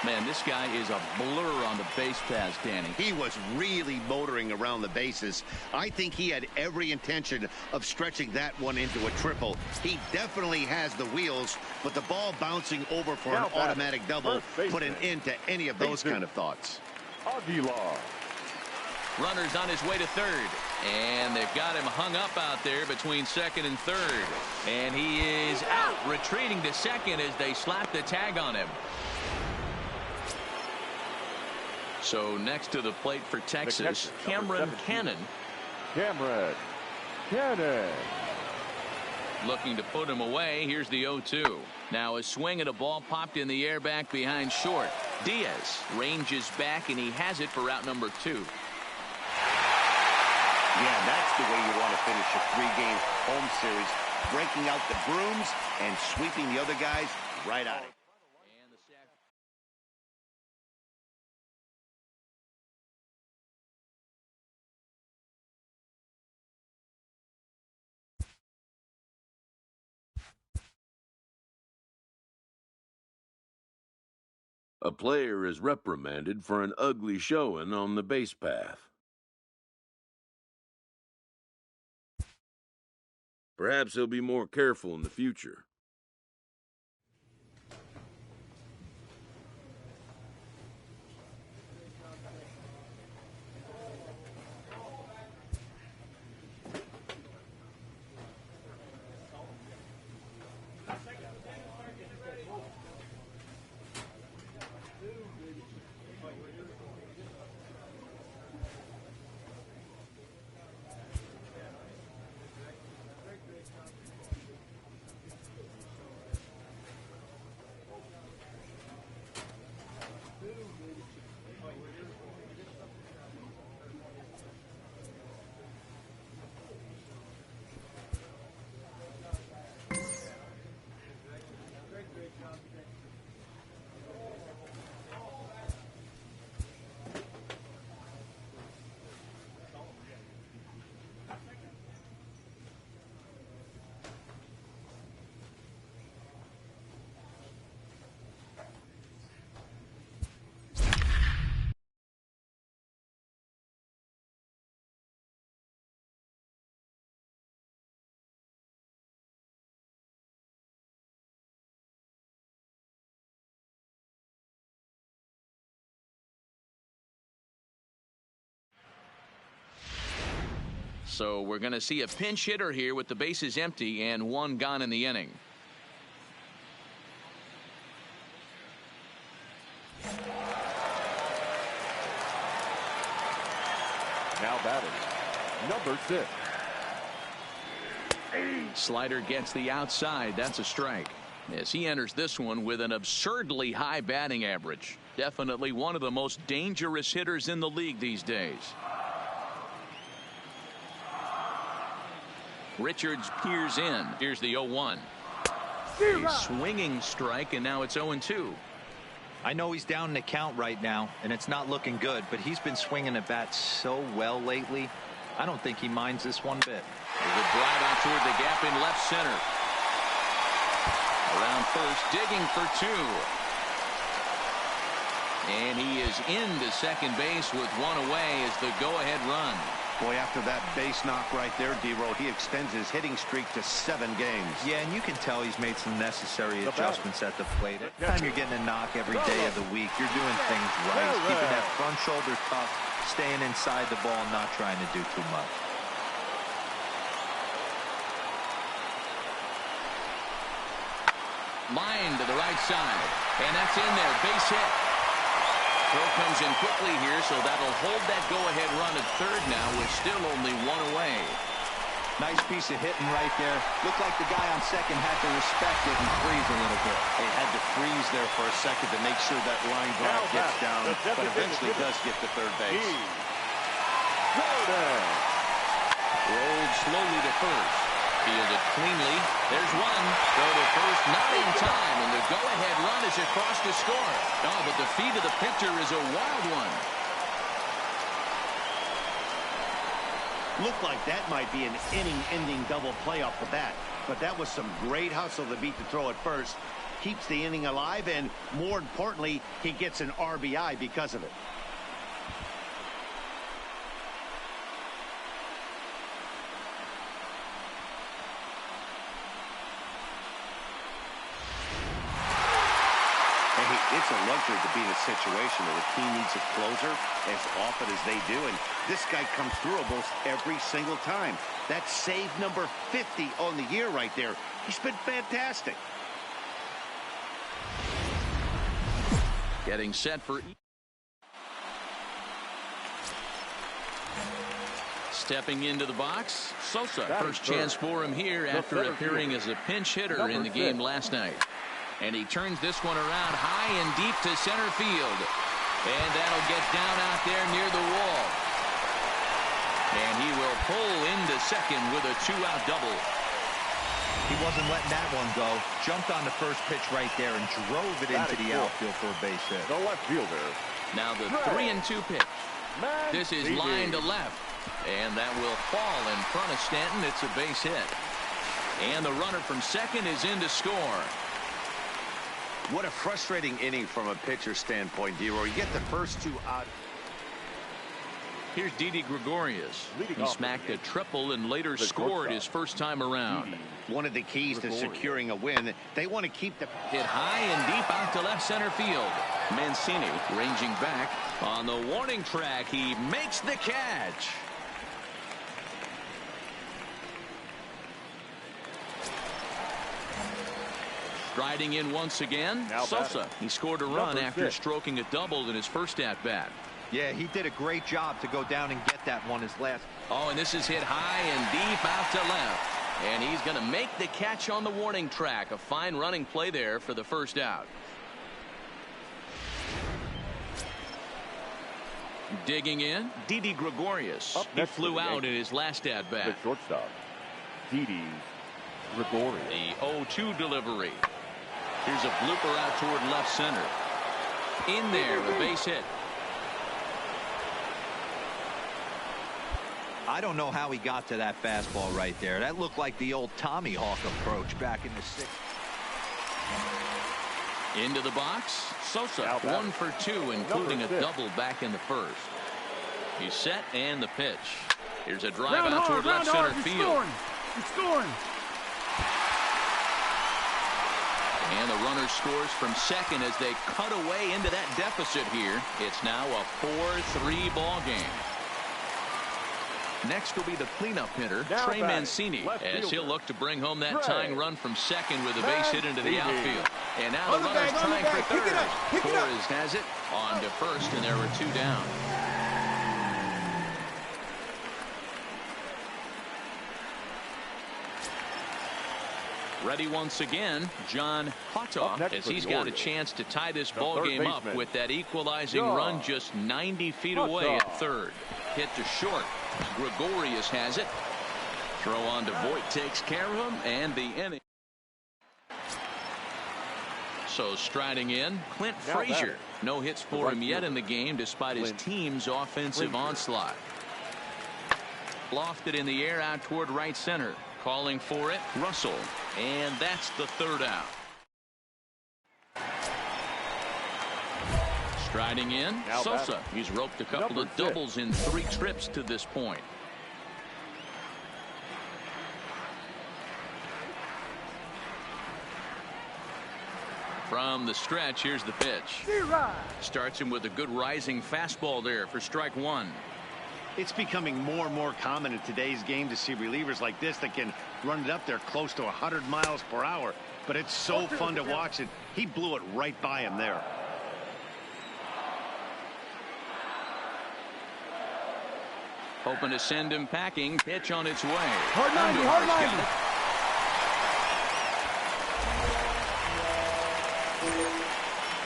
Man, this guy is a blur on the base pass, Danny. He was really motoring around the bases. I think he had every intention of stretching that one into a triple. He definitely has the wheels, but the ball bouncing over for an automatic double put an end to any of those kind of thoughts. Aguilar. Runner's on his way to third, and they've got him hung up out there between second and third. And he is out, retreating to second as they slap the tag on him. So next to the plate for Texas, Cameron Cannon. Looking to put him away. Here's the 0-2. Now a swing and a ball popped in the air back behind short. Diaz ranges back, and he has it for out number 2. Yeah, that's the way you want to finish a 3-game home series. Breaking out the brooms and sweeping the other guys right out. A player is reprimanded for an ugly showing on the base path. Perhaps he'll be more careful in the future. So we're going to see a pinch hitter here with the bases empty and one gone in the inning. Now batting, number 6. Slider gets the outside. That's a strike. As he enters this one with an absurdly high batting average. Definitely one of the most dangerous hitters in the league these days. Richards peers in. Here's the 0-1. A swinging strike, and now it's 0-2. I know he's down in the count right now, and it's not looking good, but he's been swinging the bat so well lately. I don't think he minds this one bit. There's a drive out toward the gap in left center. Around first, digging for 2. And he is into second base with one away as the go-ahead run. Boy, after that base knock right there, D-Row, he extends his hitting streak to 7 games. Yeah, and you can tell he's made some necessary adjustments at the plate. Anytime you're getting a knock every day of the week, you're doing things right. Keeping that front shoulder tough, staying inside the ball, not trying to do too much. Line to the right side, and that's in there. Base hit. Throw comes in quickly here, so that'll hold that go-ahead run at third now with still only one away. Nice piece of hitting right there. Looked like the guy on second had to respect it and freeze a little bit. He had to freeze there for a second to make sure that line drive gets down, but eventually does get to third base. Rolled slowly to first. Fielded cleanly. There's one. Go to first, not in time, and the go-ahead run is across to score. Oh, but the feed of the pitcher is a wild one. Looked like that might be an inning-ending double play off the bat, but that was some great hustle to beat the throw at first. Keeps the inning alive, and more importantly, he gets an RBI because of it. It's a luxury to be in a situation where the team needs a closer as often as they do, and this guy comes through almost every single time. That's save number 50 on the year right there. He's been fantastic. Getting set for... Stepping into the box, Sosa. First chance for him here after appearing as a pinch hitter in the game last night. And he turns this one around high and deep to center field. And that'll get down out there near the wall. And he will pull into second with a 2-out double. He wasn't letting that one go. Jumped on the first pitch right there and drove it into the outfield for a base hit. The left fielder. Now the 3-2 pitch. This is line to left. And that will fall in front of Stanton. It's a base hit. And the runner from second is in to score. What a frustrating inning from a pitcher standpoint, D-Roy. You get the first 2 out. Here's Didi Gregorius. He smacked a triple and later scored his first time around. One of the keys to securing a win, they want to keep the hit high and deep out to left center field. Mancini ranging back on the warning track. He makes the catch. Striding in once again, Sosa. He scored a run after stroking a double in his first at-bat. Yeah, he did a great job to go down and get that one his last. Oh, and this is hit high and deep out to left. And he's going to make the catch on the warning track. A fine running play there for the first out. Digging in, Didi Gregorius. He flew out in his last at-bat. The shortstop, Didi Gregorius. The 0-2 delivery. Here's a blooper out toward left center. In there, a base hit. I don't know how he got to that fastball right there. That looked like the old Tommy Hawk approach back in the 60s. Into the box, Sosa, 1 for 2, including a double back in the first. He's set and the pitch. Here's a drive out toward left center field. He's scoring. And the runner scores from second as they cut away into that deficit here. It's now a 4-3 ball game. Next will be the cleanup hitter, Now Trey batting, Mancini, left as he'll fielder, look to bring home that Trey tying run from second with a base hit into the Mancini. outfield. And now the runner's trying for third. Torres has it on to first, and there were two down. Ready once again, John Houghton, as he's got a chance to tie this ball game up with that equalizing run just 90 feet away at third. Hit to short. Gregorius has it. Throw on to Voit takes care of him, and the inning. So striding in, Clint Frazier. No hits for him yet in the game despite his team's offensive onslaught. Lofted in the air out toward right center. Calling for it, Russell. And that's the third out. Striding in, Sosa. He's roped a couple of doubles in 3 trips to this point. From the stretch, here's the pitch. Starts him with a good rising fastball there for strike one. It's becoming more and more common in today's game to see relievers like this that can run it up there close to 100 miles per hour. But it's so fun to watch it. He blew it right by him there. Hoping to send him packing. Pitch on its way. Hard 90, hard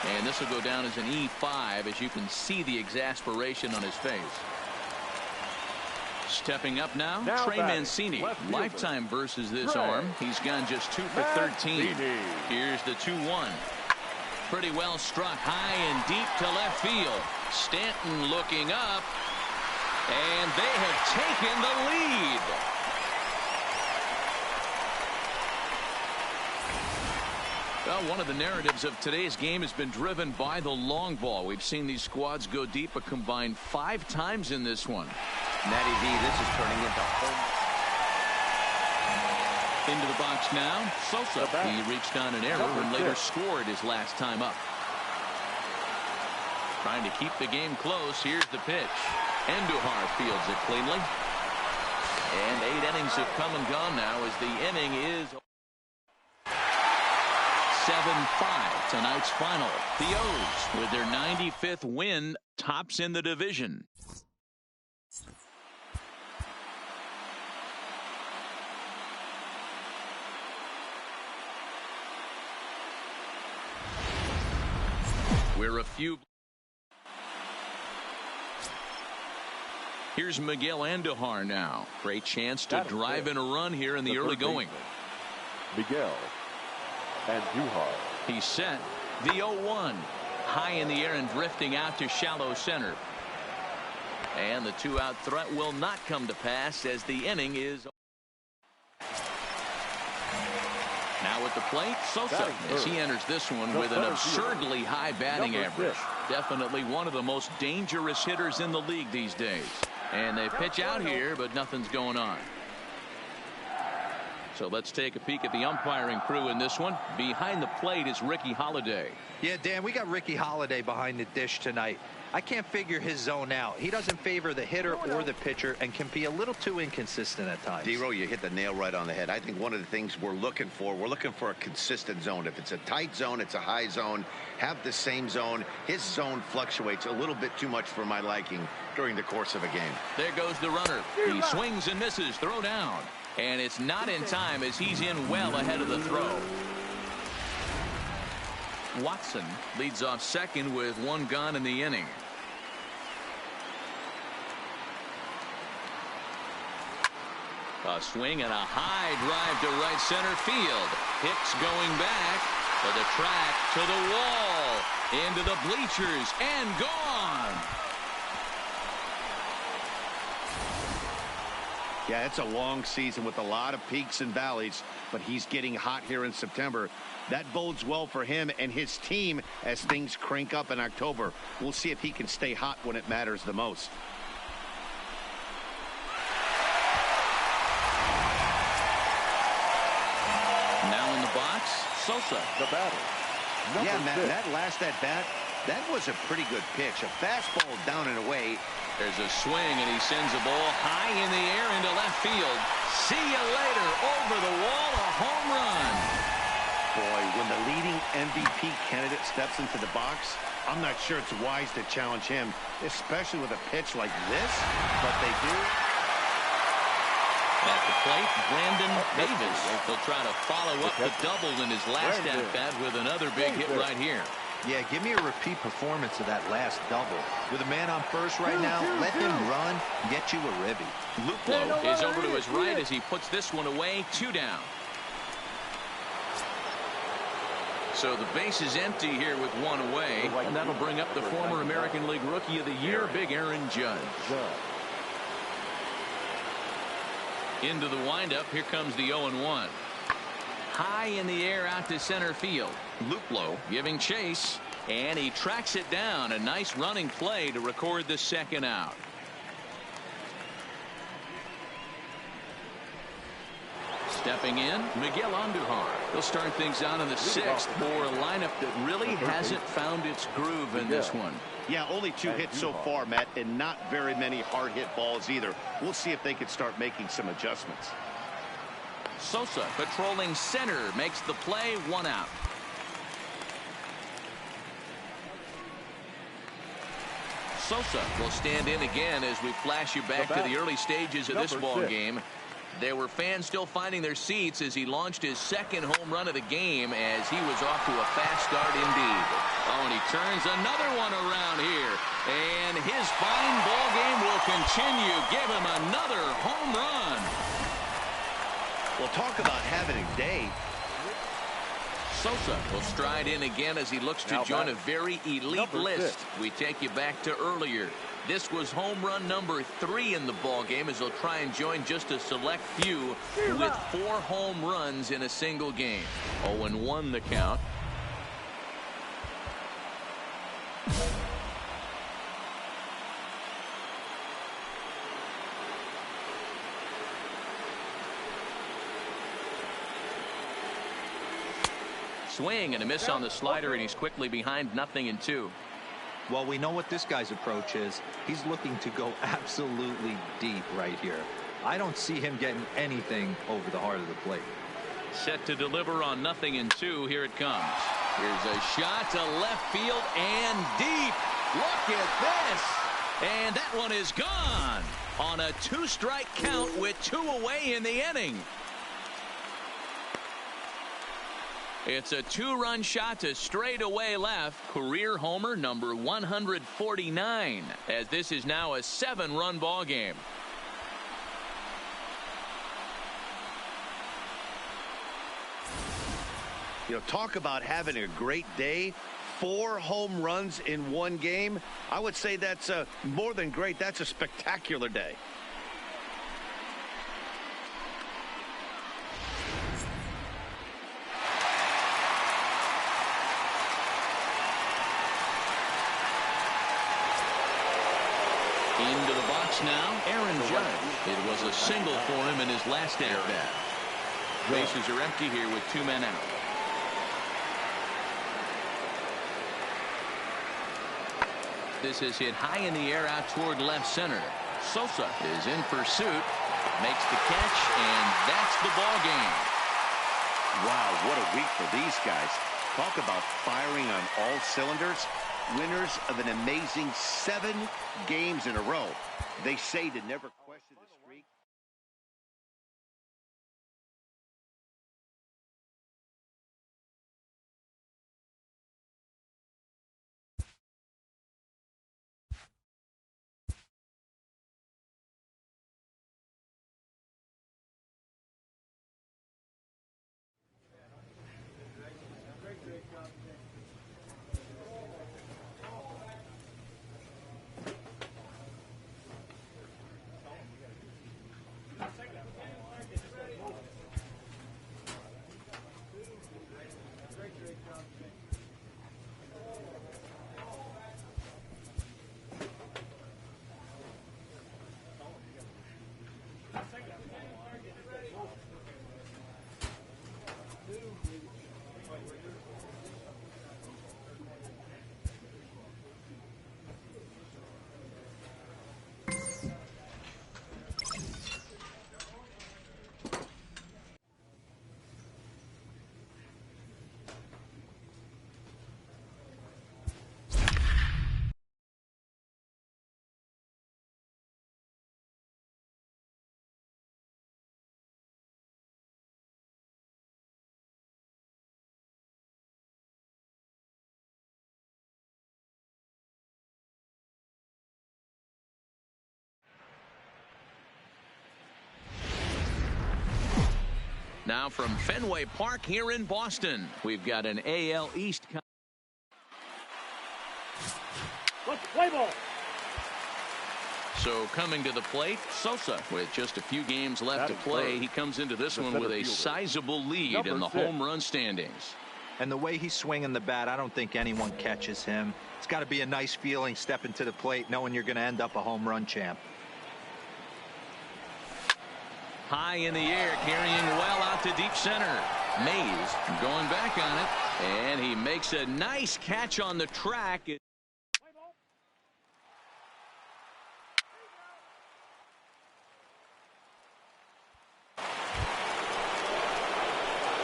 90. And this will go down as an E5, as you can see the exasperation on his face. Stepping up now, Trey Mancini. Lifetime versus this arm. He's gone just 2 for 13. Here's the 2-1. Pretty well struck high and deep to left field. Stanton looking up. And they have taken the lead. Well, one of the narratives of today's game has been driven by the long ball. We've seen these squads go deep a combined 5 times in this one. Matty V, this is turning into home. Into the box now, Sosa. He reached on an error and later scored his last time up. Trying to keep the game close. Here's the pitch. Andujar fields it cleanly. And 8 innings have come and gone now as the inning is 7-5. Tonight's final. The O's, with their 95th win, tops in the division. We're a few. Here's Miguel Andujar now. Great chance to drive in a run here in the early going. Miguel Andujar. He's set. The 0-1. High in the air and drifting out to shallow center. And the 2-out threat will not come to pass as the inning is. Now at the plate, Sosa, as he enters this one with an absurdly high batting average. Definitely one of the most dangerous hitters in the league these days. And they pitch out here, but nothing's going on. So let's take a peek at the umpiring crew in this one. Behind the plate is Ricky Holiday. Yeah, Dan, we got Ricky Holiday behind the dish tonight. I can't figure his zone out. He doesn't favor the hitter or the pitcher and can be a little too inconsistent at times. D-Row, you hit the nail right on the head. I think one of the things we're looking for a consistent zone. If it's a tight zone, it's a high zone. Have the same zone. His zone fluctuates a little bit too much for my liking during the course of a game. There goes the runner. He swings and misses. Throw down. And it's not in time as he's in well ahead of the throw. Watson leads off second with 1 gone in the inning. A swing and a high drive to right center field. Hicks going back to the track, to the wall, into the bleachers, and gone. Yeah, it's a long season with a lot of peaks and valleys, but he's getting hot here in September. That bodes well for him and his team as things crank up in October. We'll see if he can stay hot when it matters the most. Now in the box, Sosa, the batter. Yeah, Matt, that last at bat, that was a pretty good pitch. A fastball down and away, There's a swing, and he sends a ball high in the air into left field. See you later. Over the wall, a home run. Boy, when the leading MVP candidate steps into the box, I'm not sure it's wise to challenge him, especially with a pitch like this, but they do. At the plate, Brandon Davis. He'll try to follow up the double in his last at-bat with another big hit right here. Yeah, give me a repeat performance of that last double. With a man on first right now, let him run, get you a ribby. Luplow is over to his right as he puts this one away, 2 down. So the base is empty here with 1 away, and that'll bring up the former American League Rookie of the Year, Big Aaron Judge. Into the windup, here comes the 0-1. High in the air out to center field. Luplow giving chase, and he tracks it down. A nice running play to record the second out. Stepping in, Miguel Andujar. He'll start things out in the 6th for a lineup that really hasn't found its groove in this one. Yeah, only 2 hits so far, Matt, and not very many hard hit balls either. We'll see if they can start making some adjustments. Sosa patrolling center makes the play, 1 out. Sosa will stand in again as we flash you back to the early stages of this ball game. There were fans still finding their seats as he launched his 2nd home run of the game as he was off to a fast start indeed. Oh, and he turns another one around here. And his fine ball game will continue. Give him another home run. Well, talk about having a day. Sosa will stride in again as he looks to join a very elite list. We take you back to earlier. This was home run number 3 in the ball game as he'll try and join just a select few with 4 home runs in a single game. 0-1 the count. Swing and a miss on the slider, and he's quickly behind 0-2. Well, we know what this guy's approach is. He's looking to go absolutely deep right here. I don't see him getting anything over the heart of the plate. Set to deliver on 0-2. Here it comes. Here's a shot to left field and deep. Look at this. And that one is gone on a 2-strike count with 2 away in the inning. It's a 2-run shot to straightaway left. Career homer number 149, as this is now a 7-run ball game. You know, talk about having a great day. 4 home runs in 1 game. I would say that's more than great. That's a spectacular day. Into the box now, Aaron Judge. It was a single for him in his last at-bat. Bases are empty here with 2 men out. This is hit high in the air out toward left center. Sosa is in pursuit, makes the catch, and that's the ball game. Wow, what a week for these guys. Talk about firing on all cylinders. Winners of an amazing 7 games in a row. They say to never question the streak. Now from Fenway Park here in Boston, we've got an AL East. Let's play ball. So coming to the plate, Sosa with just a few games left to play. He comes into this one with a sizable lead in the home run standings. And the way he's swinging the bat, I don't think anyone catches him. It's got to be a nice feeling stepping to the plate knowing you're going to end up a home run champ. High in the air, carrying well out to deep center. Mays going back on it, and he makes a nice catch on the track.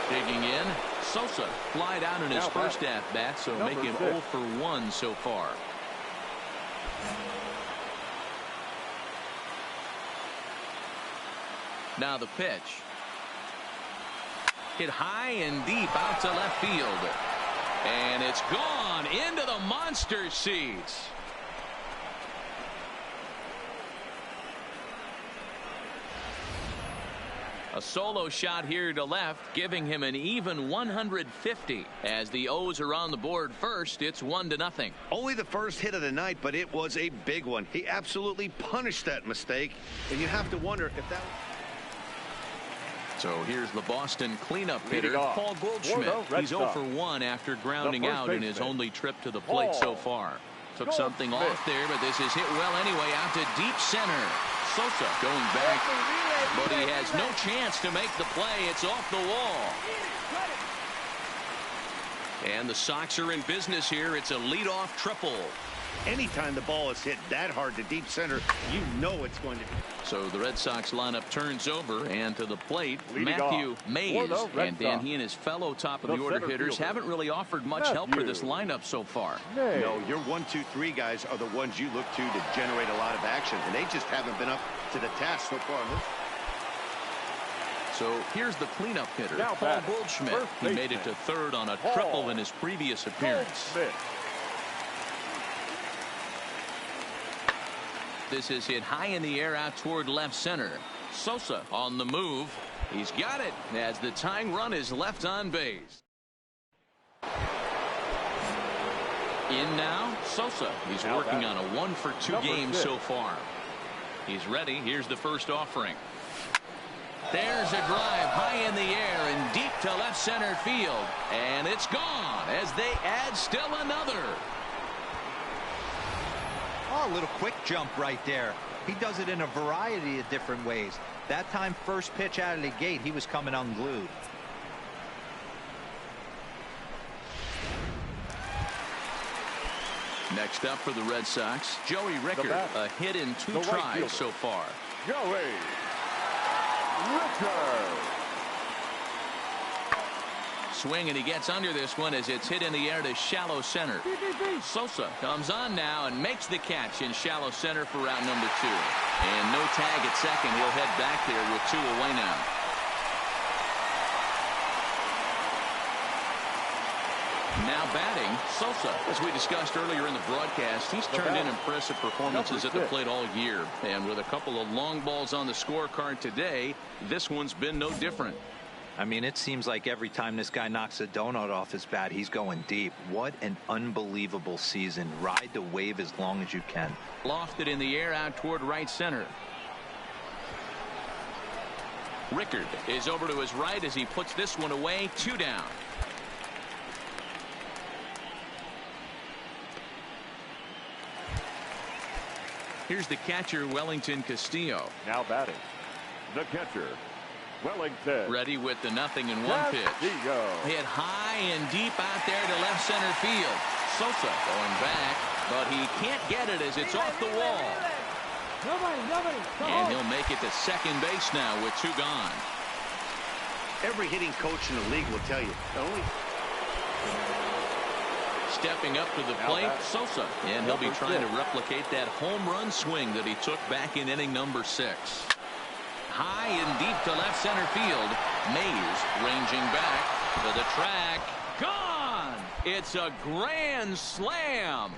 Digging in, Sosa flied out in his first at-bat, so making 0 for 1 so far. Now the pitch. Hit high and deep out to left field. And it's gone into the monster seats. A solo shot here to left, giving him an even 150. As the O's are on the board first, it's 1-0. Only the first hit of the night, but it was a big one. He absolutely punished that mistake, and you have to wonder if that... So here's the Boston cleanup hitter, Paul Goldschmidt. He's 0 for 1 after grounding out in his only trip to the plate so far. Took something off there, but this is hit well anyway out to deep center. Sosa going back, but he has no chance to make the play. It's off the wall. And the Sox are in business here. It's a leadoff triple. Anytime the ball is hit that hard to deep center, you know it's going to be. So the Red Sox lineup turns over, and to the plate, Matthew Mays. And Dan, he and his fellow top-of-the-order hitters haven't really offered much help for this lineup so far. No, your 1, 2, 3 guys are the ones you look to generate a lot of action, and they just haven't been up to the task so far. So here's the cleanup hitter, Paul Goldschmidt. He made it to third on a triple in his previous appearance. This is hit high in the air out toward left center. Sosa on the move. He's got it as the tying run is left on base. In now, Sosa. He's working on a 1 for 2 game so far. He's ready. Here's the first offering. There's a drive high in the air and deep to left center field. And it's gone as they add still another. Oh, a little quick jump right there. He does it in a variety of different ways. That time, first pitch out of the gate, he was coming unglued. Next up for the Red Sox, Joey Rickard. A hit in 2 tries so far. Joey Rickard. Swing, and he gets under this one as it's hit in the air to shallow center. Sosa comes on now and makes the catch in shallow center for route number 2. And no tag at second. He'll head back there with 2 away now. Now batting, Sosa. As we discussed earlier in the broadcast, he's turned in impressive performances at the plate all year. And with a couple of long balls on the scorecard today, this one's been no different. I mean, it seems like every time this guy knocks a donut off his bat, he's going deep. What an unbelievable season. Ride the wave as long as you can. Lofted in the air out toward right center. Rickard is over to his right as he puts this one away. 2 down. Here's the catcher, Wellington Castillo. Now batting, the catcher, Wellington. Ready with the 0-1 pitch. Hit high and deep out there to left center field. Sosa going back, but he can't get it as it's off the wall. And he'll make it to second base now with 2 gone. Every hitting coach in the league will tell you. Stepping up to the plate, Sosa. And he'll be trying to replicate that home run swing that he took back in inning number 6. High and deep to left center field. Mays ranging back to the track. Gone! It's a grand slam.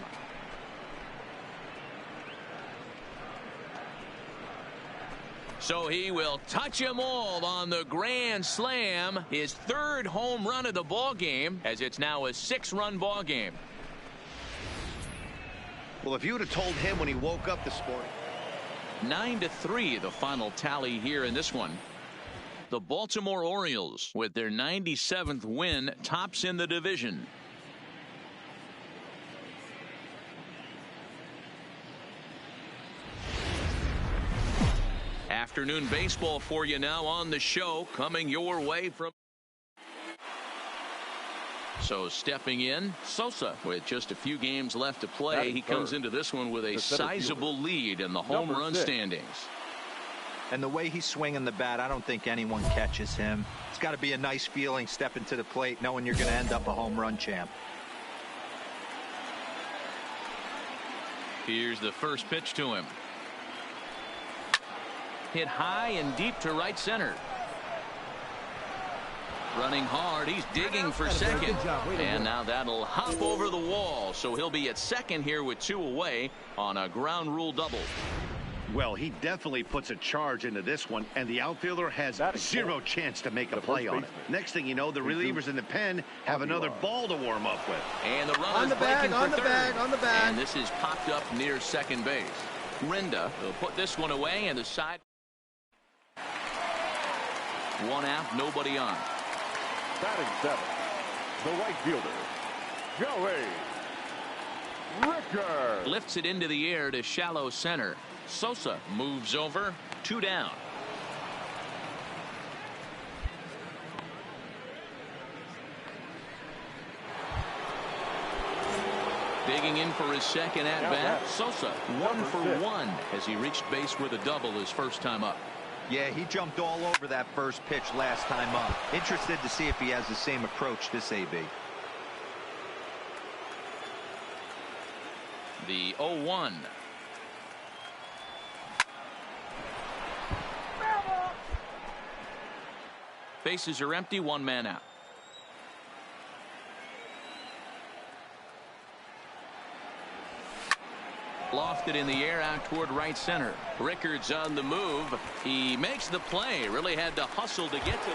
So he will touch them all on the grand slam. His third home run of the ball game, as it's now a 6-run ball game. Well, if you would have told him when he woke up this morning. 9-3 the final tally here in this one. The Baltimore Orioles, with their 97th win, tops in the division. Afternoon baseball for you now on the show, coming your way from. So stepping in, Sosa with just a few games left to play. He comes into this one with a sizable lead in the home run standings. And the way he's swinging the bat, I don't think anyone catches him. It's got to be a nice feeling stepping to the plate knowing you're going to end up a home run champ. Here's the first pitch to him. Hit high and deep to right center. Running hard, he's digging for second. And now that'll hop over the wall. So he'll be at second here with 2 away on a ground rule double. Well, he definitely puts a charge into this one, and the outfielder has zero chance to make a play on it. Next thing you know, the relievers in the pen have another ball to warm up with. And the runner's breaking for third. And this is popped up near second base. Renda will put this one away, and the side. 1 out, nobody on. Batting 7th, the right fielder, Joey Ricker. Lifts it into the air to shallow center. Sosa moves over, 2 down. Digging in for his second at-bat. Sosa 1 for 1 as he reached base with a double his first time up. Yeah, he jumped all over that first pitch last time up. Interested to see if he has the same approach this AB. The 0-1. Bases are empty, 1 man out. Lofted in the air out toward right center. Rickard's on the move. He makes the play. Really had to hustle to get to.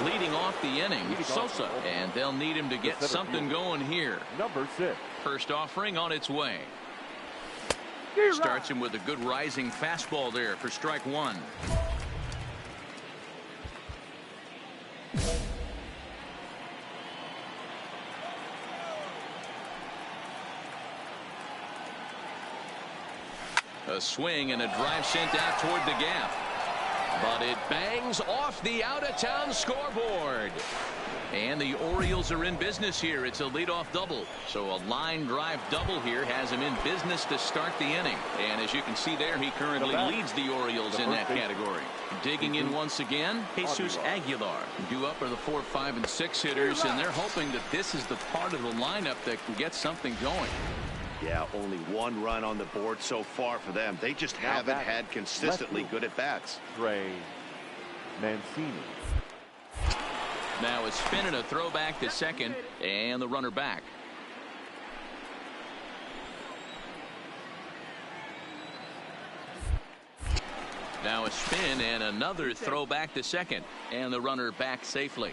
Leading off the inning, Sosa, and they'll need him to get something going here. Number 6. First offering on its way. Starts him with a good rising fastball there for strike 1. A swing and a drive sent out toward the gap. But it bangs off the out-of-town scoreboard. And the Orioles are in business here. It's a leadoff double. So a line drive double here has him in business to start the inning. And as you can see there, he currently leads the Orioles in that category. Digging in once again, Jesus Aguilar. Due up are the 4, 5, and 6 hitters, and they're hoping that this is the part of the lineup that can get something going. Yeah, only 1 run on the board so far for them. They just haven't had consistently good at-bats. Trey Mancini. Now a spin and a throwback to second, and the runner back. Now a spin and another throwback to second, and the runner back safely.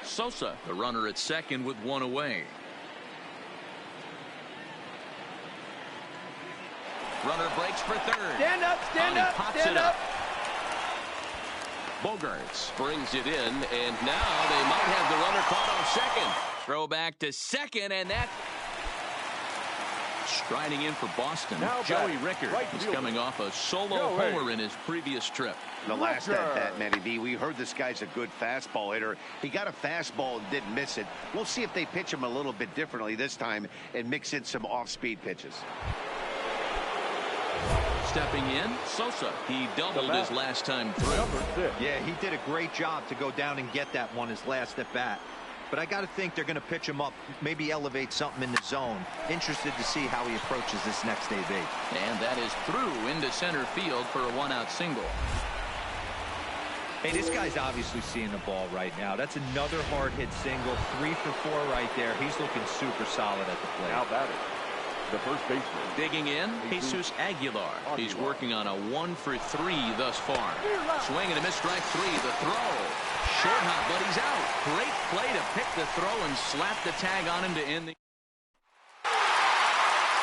Sosa, the runner at second with 1 away. Runner breaks for third. Stand up, stand up, pops stand it up. Bogarts brings it in, and now they might have the runner caught off second. Throwback to second, and that striding in for Boston. Now Joey back, Rickard right is fielder. coming off a solo homer in his previous trip. The last at-bat, Matty B, we heard this guy's a good fastball hitter. He got a fastball and didn't miss it. We'll see if they pitch him a little bit differently this time and mix in some off-speed pitches. Stepping in, Sosa. He doubled his last time through. Number 6. Yeah, he did a great job to go down and get that one his last at bat. But I got to think they're going to pitch him up, maybe elevate something in the zone. Interested to see how he approaches this next AB. And that is through into center field for a 1-out single. Hey, this guy's obviously seeing the ball right now. That's another hard hit single. 3 for 4 right there. He's looking super solid at the plate. Now batting, the first baseman. Digging in, Jesus Aguilar. He's working on a 1-for-3 thus far. Swing and a miss, strike 3. The throw. Short hop, but he's out. Great play to pick the throw and slap the tag on him to end the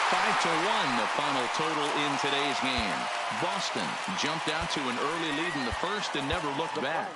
5-1, the final total in today's game. Boston jumped out to an early lead in the first and never looked back.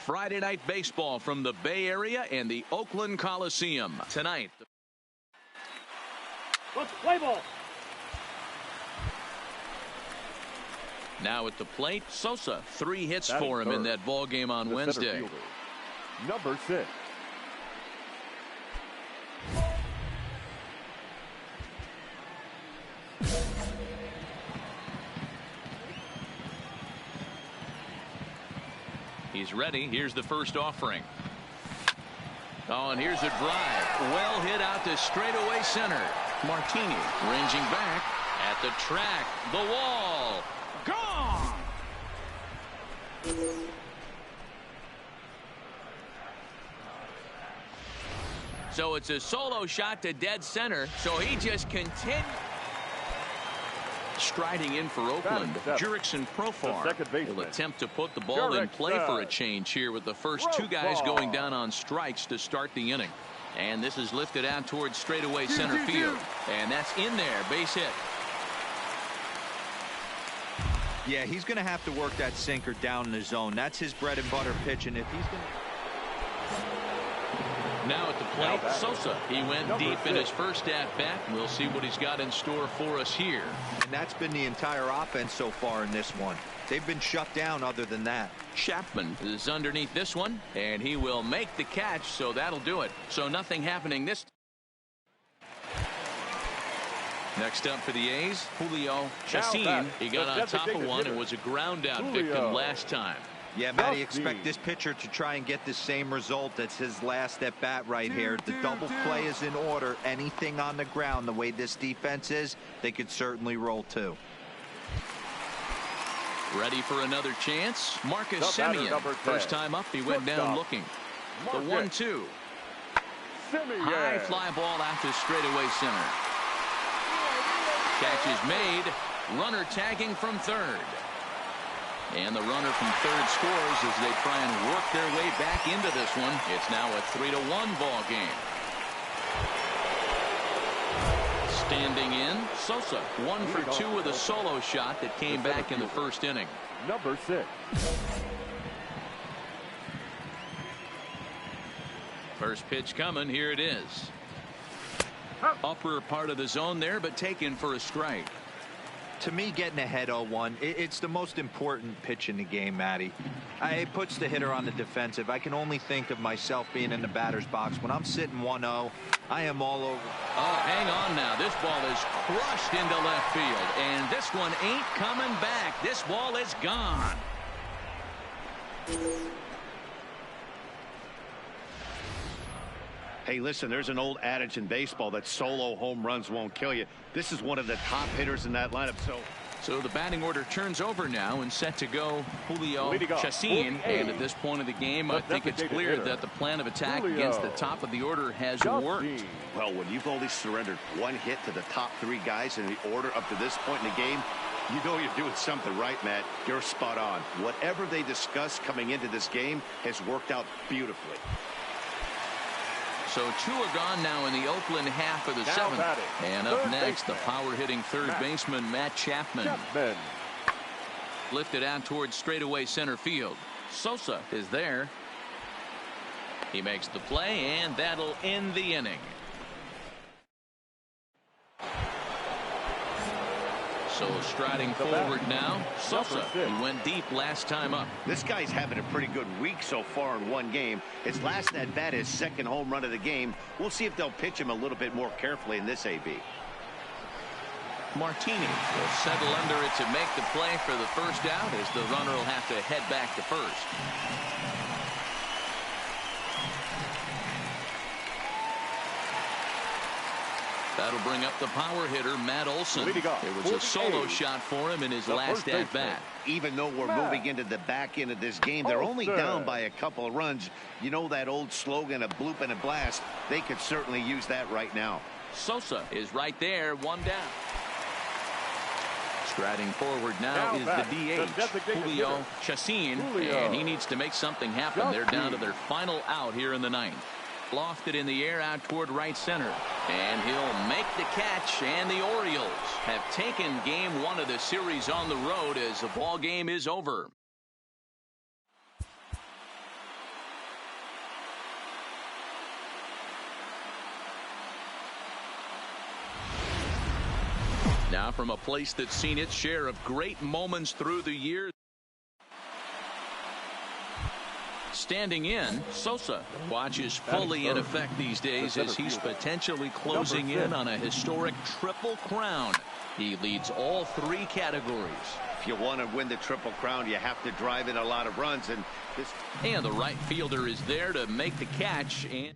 Friday night baseball from the Bay Area and the Oakland Coliseum. Tonight. Play ball. Now at the plate, Sosa. 3 hits for him in that ball game on Wednesday. Number 6. He's ready. Here's the first offering. Oh, and here's a drive. Well hit out to straightaway center. Martini ranging back at the track. The wall. Gone. So it's a solo shot to dead center. So he just continues. Striding in for Oakland, Jurickson Profar will attempt to put the ball in play for a change here with the first 2 guys going down on strikes to start the inning. And this is lifted out towards straightaway center field. And that's in there, base hit. Yeah, he's going to have to work that sinker down in the zone. That's his bread and butter pitch, and if he's going to... Now at the plate, Sosa. He went deep in his first at-bat. We'll see what he's got in store for us here. And that's been the entire offense so far in this one. They've been shut down other than that. Chapman is underneath this one, and he will make the catch, so that'll do it. So nothing happening this. Next up for the A's, Julio Chacin. He got on top of one and was a ground-out victim last time. Yeah, Matty, expect this pitcher to try and get the same result as his last at bat right here. The double play is in order. Anything on the ground, the way this defense is, they could certainly roll too. Ready for another chance. Marcus Semien. First time up, he went down looking. The 1-2. High fly ball out to straightaway center. Catch is made. Runner tagging from third. And the runner from third scores as they try and work their way back into this one. It's now a 3-1 ball game. Standing in, Sosa 1 for 2 with a solo shot that came back in the first inning. Number 6. First pitch coming. Here it is. Upper part of the zone there, but taken for a strike. To me, getting ahead 0-1, it's the most important pitch in the game, Matty. It puts the hitter on the defensive. I can only think of myself being in the batter's box. When I'm sitting 1-0, I am all over. Oh, hang on now. This ball is crushed into left field, and this one ain't coming back. This ball is gone. Hey, listen, there's an old adage in baseball that solo home runs won't kill you. This is one of the top hitters in that lineup. So the batting order turns over now and set to go Julio Chacin. And at this point of the game, I think it's clear that the plan of attack against the top of the order has worked. Well, when you've only surrendered 1 hit to the top 3 guys in the order up to this point in the game, you know you're doing something right, Matt. You're spot on. Whatever they discussed coming into this game has worked out beautifully. So 2 are gone now in the Oakland half of the 7th. And up next, the power-hitting third baseman, Matt Chapman. Lifted out towards straightaway center field. Sosa is there. He makes the play, and that'll end the inning. So striding forward now, Sosa. He went deep last time up. This guy's having a pretty good week so far in one game. His last at bat, his second home run of the game. We'll see if they'll pitch him a little bit more carefully in this AB. Martini will settle under it to make the play for the first out as the runner will have to head back to first. That'll bring up the power hitter, Matt Olson. It was a solo shot for him in his last at-bat. Even though we're moving into the back end of this game, they're only down by a couple of runs. You know that old slogan, a bloop and a blast. They could certainly use that right now. Sosa is right there, 1 down. Striding forward now is the DH, Julio Chacin, and he needs to make something happen. They're down to their final out here in the 9th. Lofted in the air out toward right center, and he'll make the catch, and the Orioles have taken game 1 of the series on the road as the ball game is over. Now from a place that's seen its share of great moments through the years. Standing in, Sosa watches fully in effect these days as he's potentially closing in on a historic triple crown. He leads all 3 categories. If you want to win the triple crown, you have to drive in a lot of runs. And the right fielder is there to make the catch. And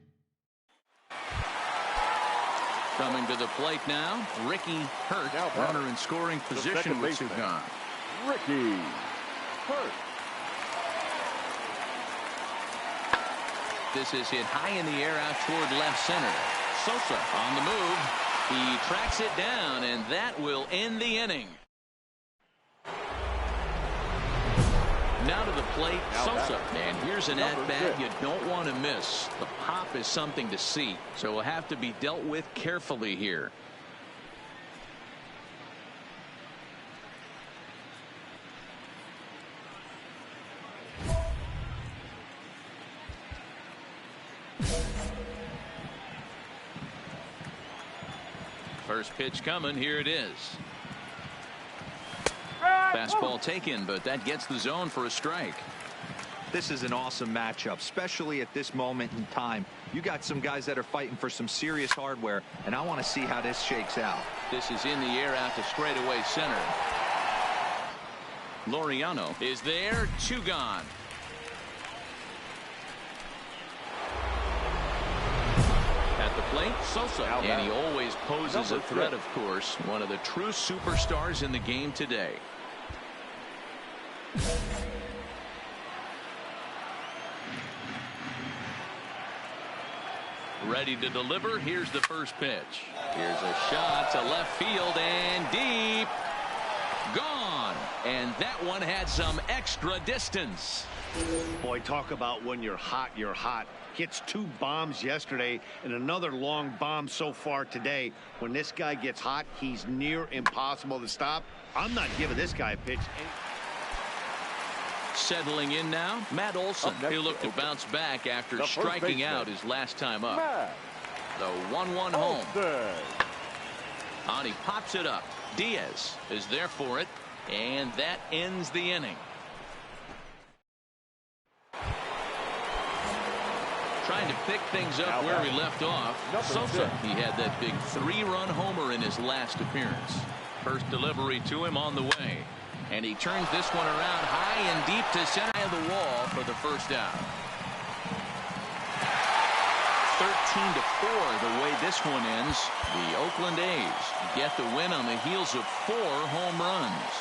coming to the plate now, Ricky Hurt, runner in scoring position with 2 gone. Ricky Hurt. This is hit high in the air out toward left center. Sosa on the move. He tracks it down, and that will end the inning. Now to the plate, Sosa. And here's an at-bat you don't want to miss. The pop is something to see, so it will have to be dealt with carefully here. First pitch coming. Here it is. Fastball taken, but that gets the zone for a strike. This is an awesome matchup, especially at this moment in time. You got some guys that are fighting for some serious hardware, and I want to see how this shakes out. This is in the air out to straightaway center. Laureano is there. 2 gone. At the plate, Sosa. And he always poses a threat, of course. One of the true superstars in the game today. Ready to deliver. Here's the first pitch. Here's a shot to left field and deep. Gone. And that one had some extra distance. Boy, talk about when you're hot, you're hot. Hits 2 bombs yesterday and another long bomb so far today. When this guy gets hot, he's near impossible to stop. I'm not giving this guy a pitch. Settling in now, Matt Olson. He'll look to bounce back after striking out his last time up. The 1-1 home. And he pops it up. Diaz is there for it, and that ends the inning. Trying to pick things up where he left off. Sosa, he had that big 3-run homer in his last appearance. First delivery to him on the way. And he turns this one around high and deep to center of the wall for the first out. 13-4 the way this one ends. The Oakland A's get the win on the heels of 4 home runs.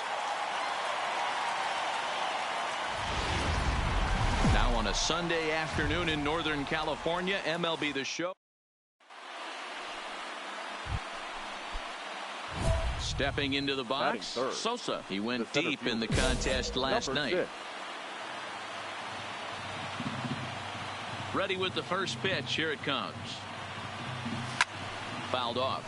Now on a Sunday afternoon in Northern California, MLB The Show. Stepping into the box, Sosa. He went deep in the contest last night. Ready with the first pitch. Here it comes. Fouled off.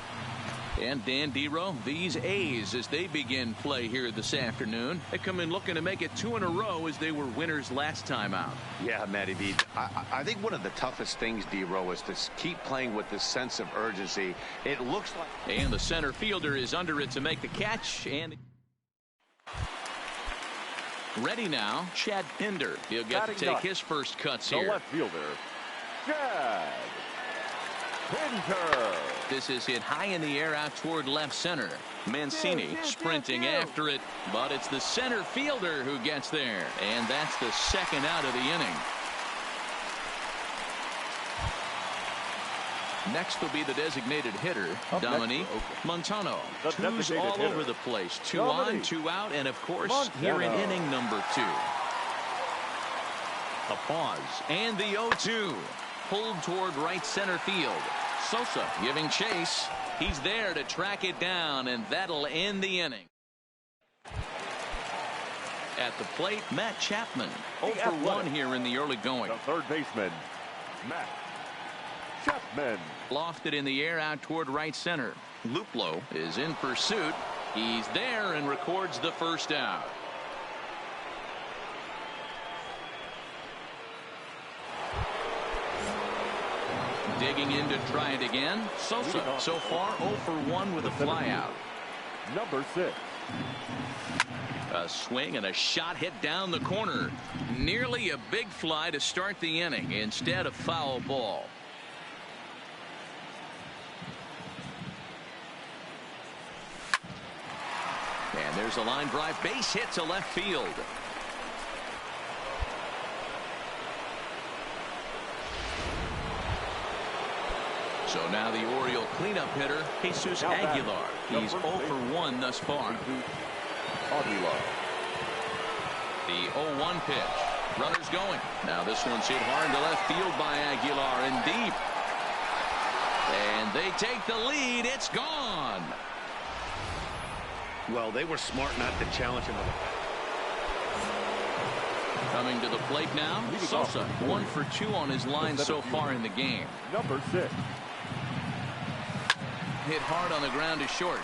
And Dan Dero, these A's, as they begin play here this afternoon, they come in looking to make it 2 in a row as they were winners last time out. Yeah, Matty B. I think one of the toughest things, Dero, is to keep playing with this sense of urgency. It looks like. And the center fielder is under it to make the catch. And ready now, Chad Pinder. He'll get to take his first cuts here. The left fielder, Chad Pinder. This is hit high in the air out toward left center. Mancini sprinting after it, but it's the center fielder who gets there. And that's the second out of the inning. Next will be the designated hitter, Dominique Montano. 2's all over the place. 2 on, 2 out, and of course, here in inning number 2. A pause, and the 0-2. Pulled toward right center field. Sosa giving chase. He's there to track it down, and that'll end the inning. At the plate, Matt Chapman. 0 for 1 here in the early going. The third baseman, Matt Chapman. Lofted in the air out toward right center. Luplow is in pursuit. He's there and records the first out. Digging in to try it again. Sosa so far 0 for 1 with a flyout. number 6. A swing and a shot hit down the corner. Nearly a big fly to start the inning. Instead, a foul ball. And there's a line drive, base hit to left field. So now the Oriole cleanup hitter, Jesus Aguilar. He's 0 for 1 thus far. Aguilar. The 0-1 pitch. Runners going. Now this one's hit hard to left field by Aguilar and deep. And they take the lead. It's gone. Well, they were smart not to challenge him. Coming to the plate now, Sosa, 1 for 2 on his line so far in the game. Number 6. Hit hard on the ground to short.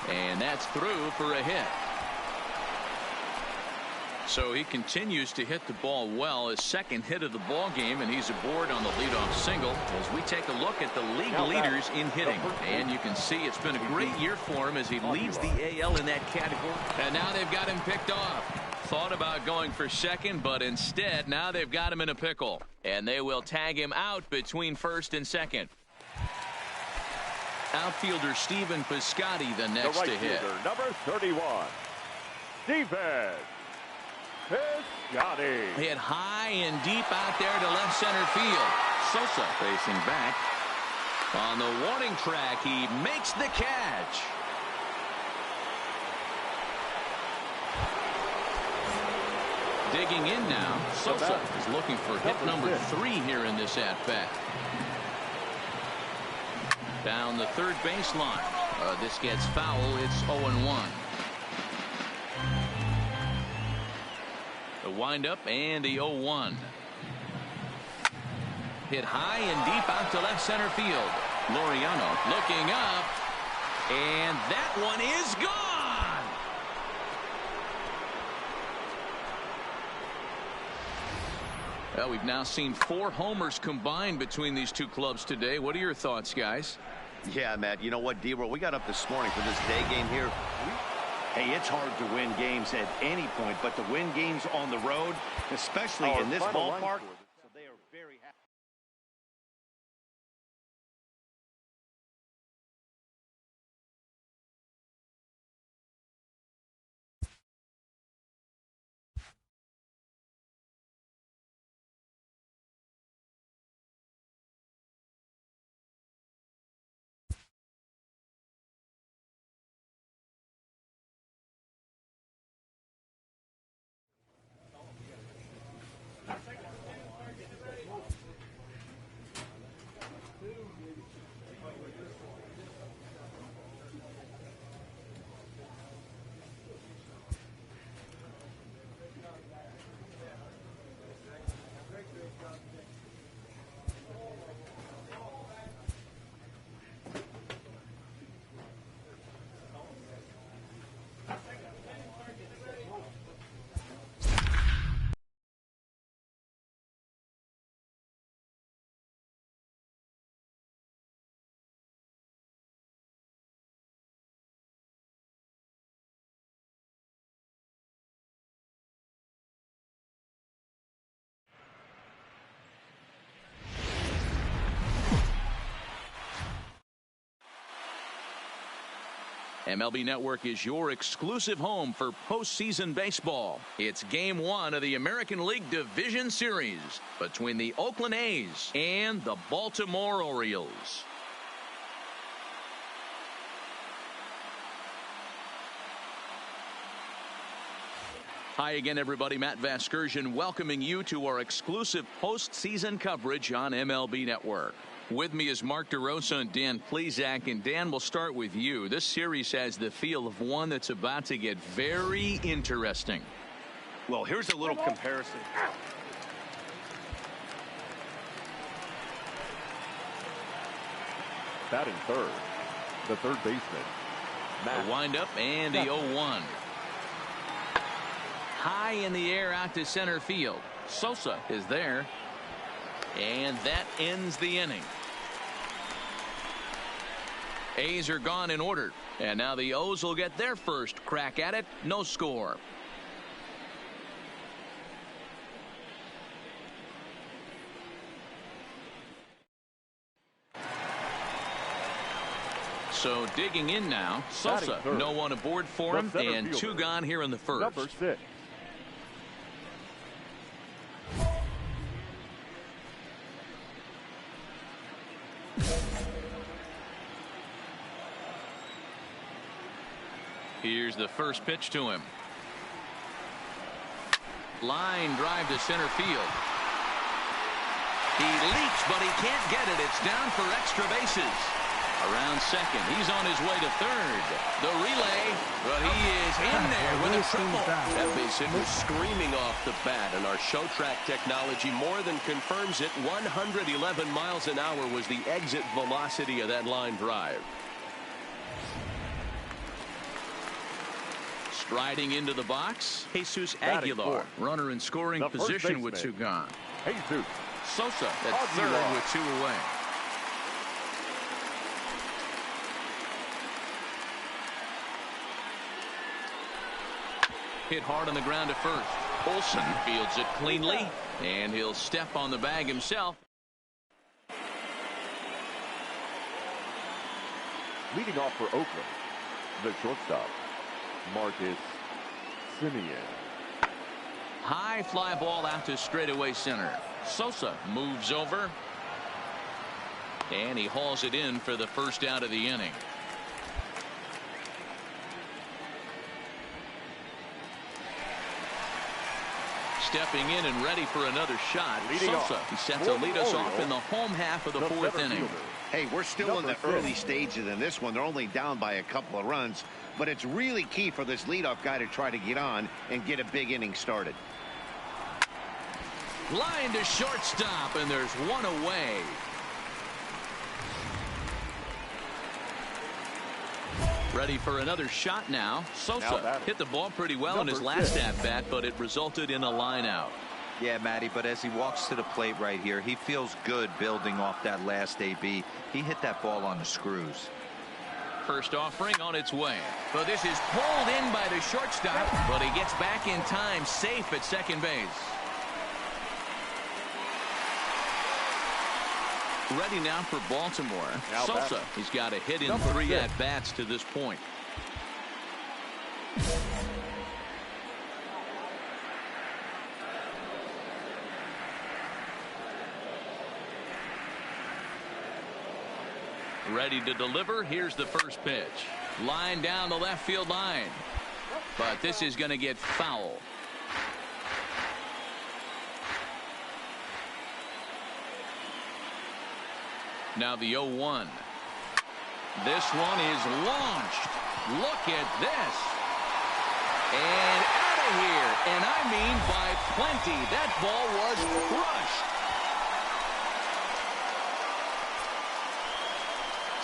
And that's through for a hit. So he continues to hit the ball well, his second hit of the ball game, and he's aboard on the leadoff single as we take a look at the league leaders in hitting. And you can see it's been a great year for him as he leads the AL in that category. And now they've got him picked off. Thought about going for second, but instead now they've got him in a pickle. And they will tag him out between first and second. Outfielder Stephen Piscotty the next right to hit. fielder, number 31. Stephen Piscotty. Hit high and deep out there to left center field. Sosa facing back. On the warning track, he makes the catch. Digging in now, Sosa is looking for hit number 3 here in this at-bat. Down the third baseline. This gets foul. It's 0-1. The windup and the 0-1. Hit high and deep out to left center field. Laureano looking up. And that one is gone. Well, we've now seen 4 homers combined between these two clubs today. What are your thoughts, guys? Yeah, Matt, you know what, D-Roll, we got up this morning for this day game here. Hey, it's hard to win games at any point, but to win games on the road, especially in this ballpark, so they are very happy. MLB Network is your exclusive home for postseason baseball. It's Game 1 of the American League Division Series between the Oakland A's and the Baltimore Orioles. Hi again, everybody. Matt Vasgersian welcoming you to our exclusive postseason coverage on MLB Network. With me is Mark DeRosa and Dan Plesac. And Dan, we'll start with you. This series has the feel of one that's about to get very interesting. Well, here's a little comparison. Batting third, the third baseman, Matt. The windup and the 0-1. High in the air out to center field. Sosa is there. And that ends the inning. A's are gone in order. And now the O's will get their first crack at it. No score. So digging in now, Sosa. No one aboard for him, and 2 gone here in the first. Number 6. Here's the first pitch to him. Line drive to center field. He leaps, but he can't get it. It's down for extra bases. Around second. He's on his way to third. The relay, but he is in there with a triple. That base hit was screaming off the bat, and our show track technology more than confirms it. 111 miles an hour was the exit velocity of that line drive. Striding into the box, Jesus Aguilar. Runner in scoring position with 2 gone. Jesus. Sosa at third with 2 away. Hit hard on the ground to first. Olsen fields it cleanly, and he'll step on the bag himself. Leading off for Oakland, the shortstop, Marcus Semien. High fly ball out to straightaway center. Sosa moves over, and he hauls it in for the first out of the inning. Stepping in and ready for another shot. Sosa, he's set to lead us off in the home half of the 4th inning. Hey, we're still in the early stages in this one. They're only down by a couple of runs, but it's really key for this leadoff guy to try to get on and get a big inning started. Line to shortstop, and there's 1 away. Ready for another shot now. Sosa hit the ball pretty well in his last at-bat, but it resulted in a line out. Yeah, Matty, but as he walks to the plate right here, he feels good building off that last AB. He hit that ball on the screws. First offering on its way. But this is pulled in by the shortstop, but he gets back in time, safe at second base. Ready now for Baltimore. Sosa, he's got a hit in 3 at-bats to this point. Ready to deliver. Here's the first pitch. Line down the left field line. But this is going to get foul. Now the 0-1. This one is launched. Look at this. And out of here. And I mean by plenty. That ball was crushed.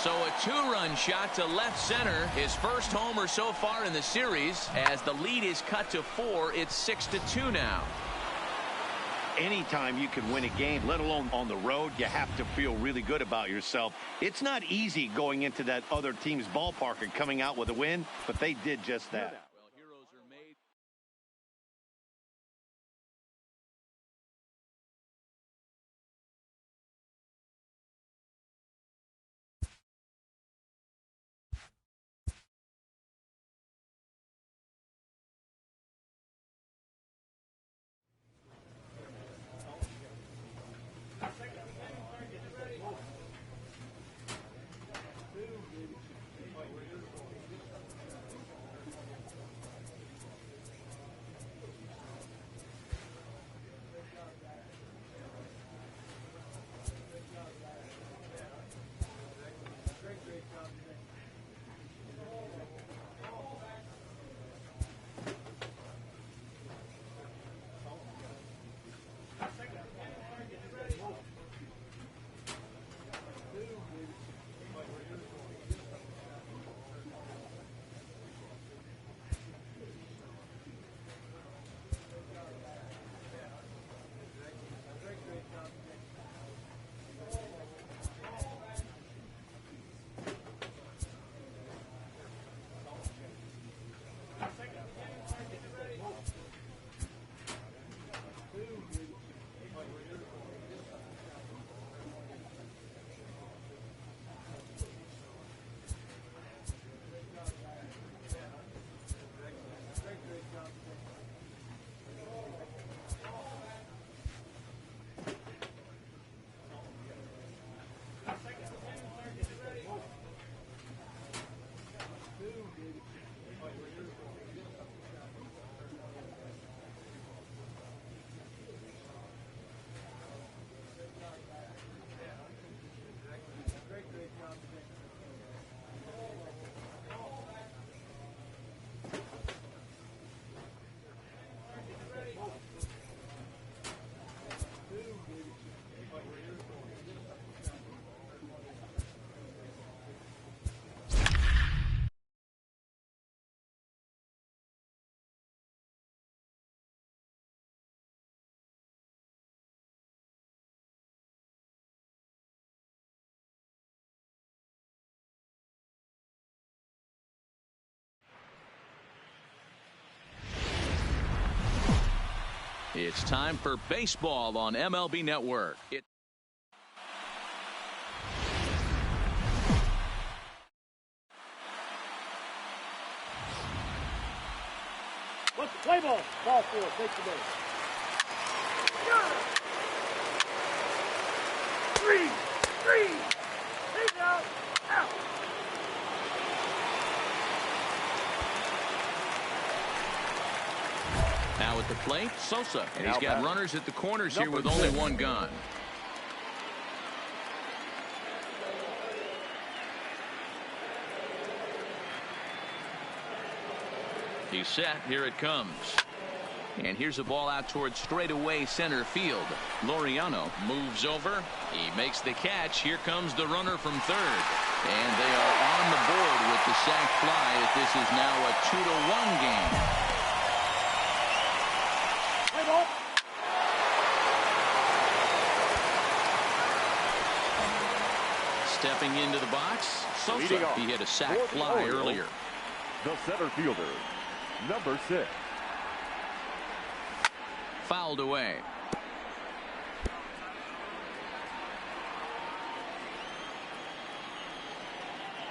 So a 2-run shot to left center. His first homer so far in the series. As the lead is cut to 4, it's 6-2 now. Anytime you can win a game, let alone on the road, you have to feel really good about yourself. It's not easy going into that other team's ballpark and coming out with a win, but they did just that. It's time for baseball on MLB Network. Let's play ball. Ball four. Take the base. Three. Take out. Out. Now at the plate, Sosa. And he's got runners at the corners here with only one gone. He's set. Here it comes. And here's a ball out towards straightaway center field. Laureano moves over. He makes the catch. Here comes the runner from third. And they are on the board with the sac fly as this is now a 2-1 game. Play ball. Stepping into the box, Sosa. He hit a sac fly earlier. The center fielder, number 6. Fouled away.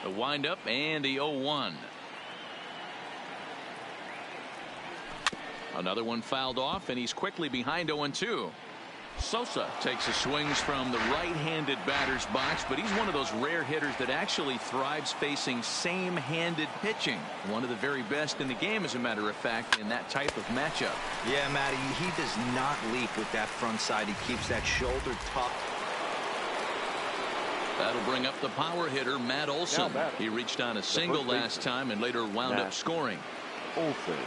The windup and the 0-1. Another one fouled off, and he's quickly behind 0-2. Sosa takes his swings from the right-handed batter's box, but he's one of those rare hitters that actually thrives facing same-handed pitching. One of the very best in the game, as a matter of fact, in that type of matchup. Yeah, Matty, he does not leap with that front side. He keeps that shoulder tucked. That'll bring up the power hitter, Matt Olson. He reached on a single last time and later wound up scoring. Olson.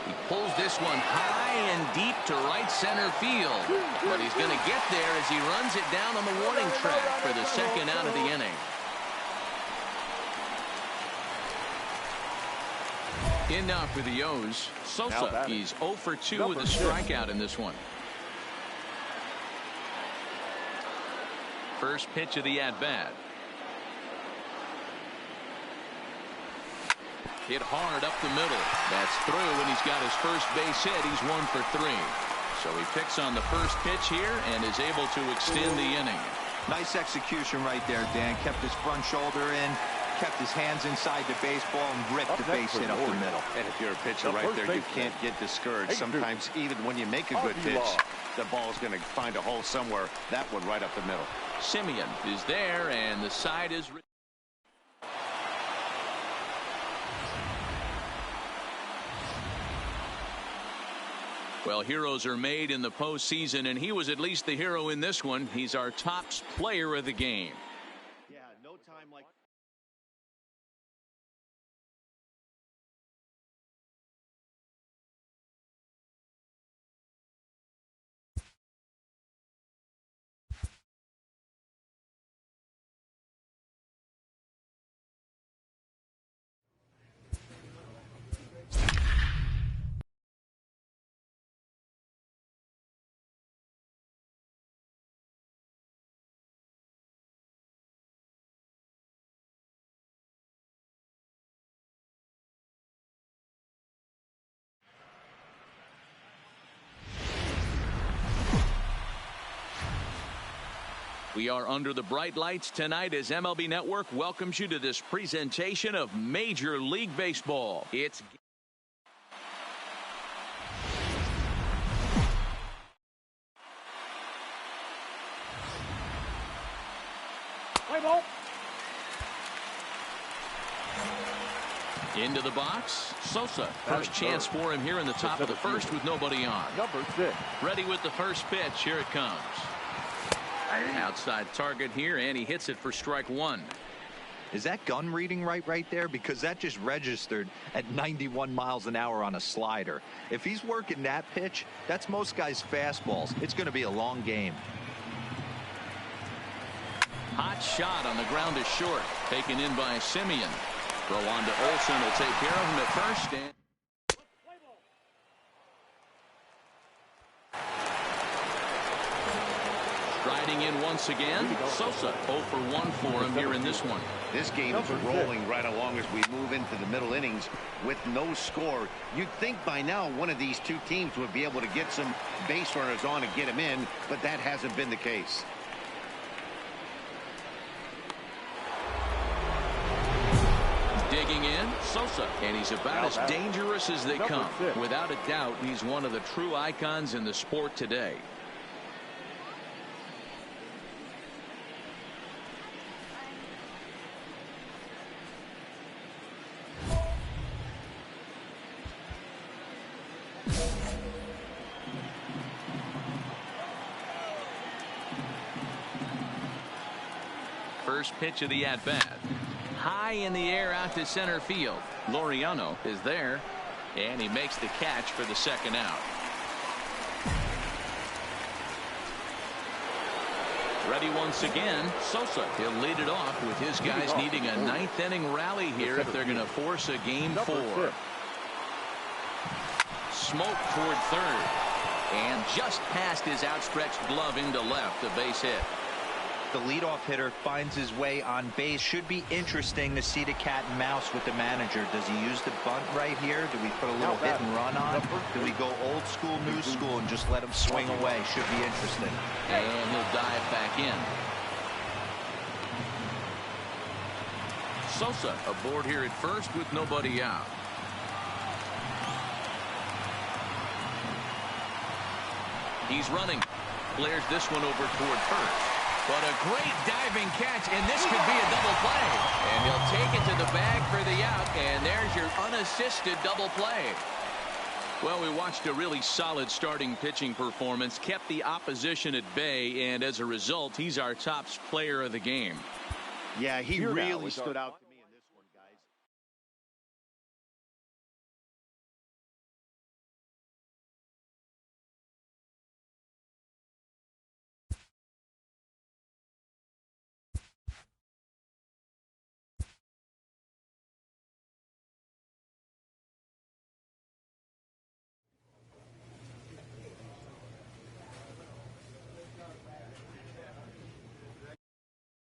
He pulls this one high and deep to right center field. But he's going to get there as he runs it down on the warning track for the second out of the inning. In now for the O's, Sosa. He's 0 for 2 with a strikeout in this one. First pitch of the at-bat. Hit hard up the middle. That's through, and he's got his first base hit. He's 1 for 3. So he picks on the first pitch here and is able to extend the inning. Nice execution right there, Dan. Kept his front shoulder in, kept his hands inside the baseball, and ripped the base hit up the middle. And if you're a pitcher right there, you can't get discouraged. Sometimes even when you make a good pitch, the ball's going to find a hole somewhere. That one right up the middle. Simeon is there, and the side is... Well, heroes are made in the postseason, and he was at least the hero in this one. He's our top player of the game. Yeah, no time like... We are under the bright lights tonight as MLB Network welcomes you to this presentation of Major League Baseball. It's Play ball. into the box. Sosa, first chance for him here in the top of the first with nobody on. Number 6. Ready with the first pitch. Here it comes. Outside target here, and he hits it for strike 1. Is that gun reading right there? Because that just registered at 91 miles an hour on a slider. If he's working that pitch, that's most guys' fastballs. It's going to be a long game. Hot shot on the ground is short. Taken in by Simeon. Throw on to Olson. Will take care of him at first. And Checking in once again, Sosa 0 for 1 for him here in this one. This game is rolling right along as we move into the middle innings with no score. You'd think by now one of these two teams would be able to get some base runners on and get them in, but that hasn't been the case. Digging in, Sosa, and he's about as dangerous as they come. Without a doubt, he's one of the true icons in the sport today. First pitch of the at-bat. High in the air out to center field. Laureano is there, and he makes the catch for the second out. Ready once again, Sosa. He'll lead it off with his guys needing a ninth inning rally here if they're going to force a game 4. Smoke toward third, and just past his outstretched glove into left, a base hit. The leadoff hitter finds his way on base. Should be interesting to see the cat and mouse with the manager. Does he use the bunt right here? Do we put a little hit and run on? Do we go old school, new school, and just let him swing away? Should be interesting. And he'll dive back in. Sosa aboard here at first with nobody out. He's running. Flares this one over toward first. But a great diving catch, and this could be a double play. And he'll take it to the bag for the out, and there's your unassisted double play. Well, we watched a really solid starting pitching performance, kept the opposition at bay, and as a result, he's our top player of the game. Yeah, he really stood out.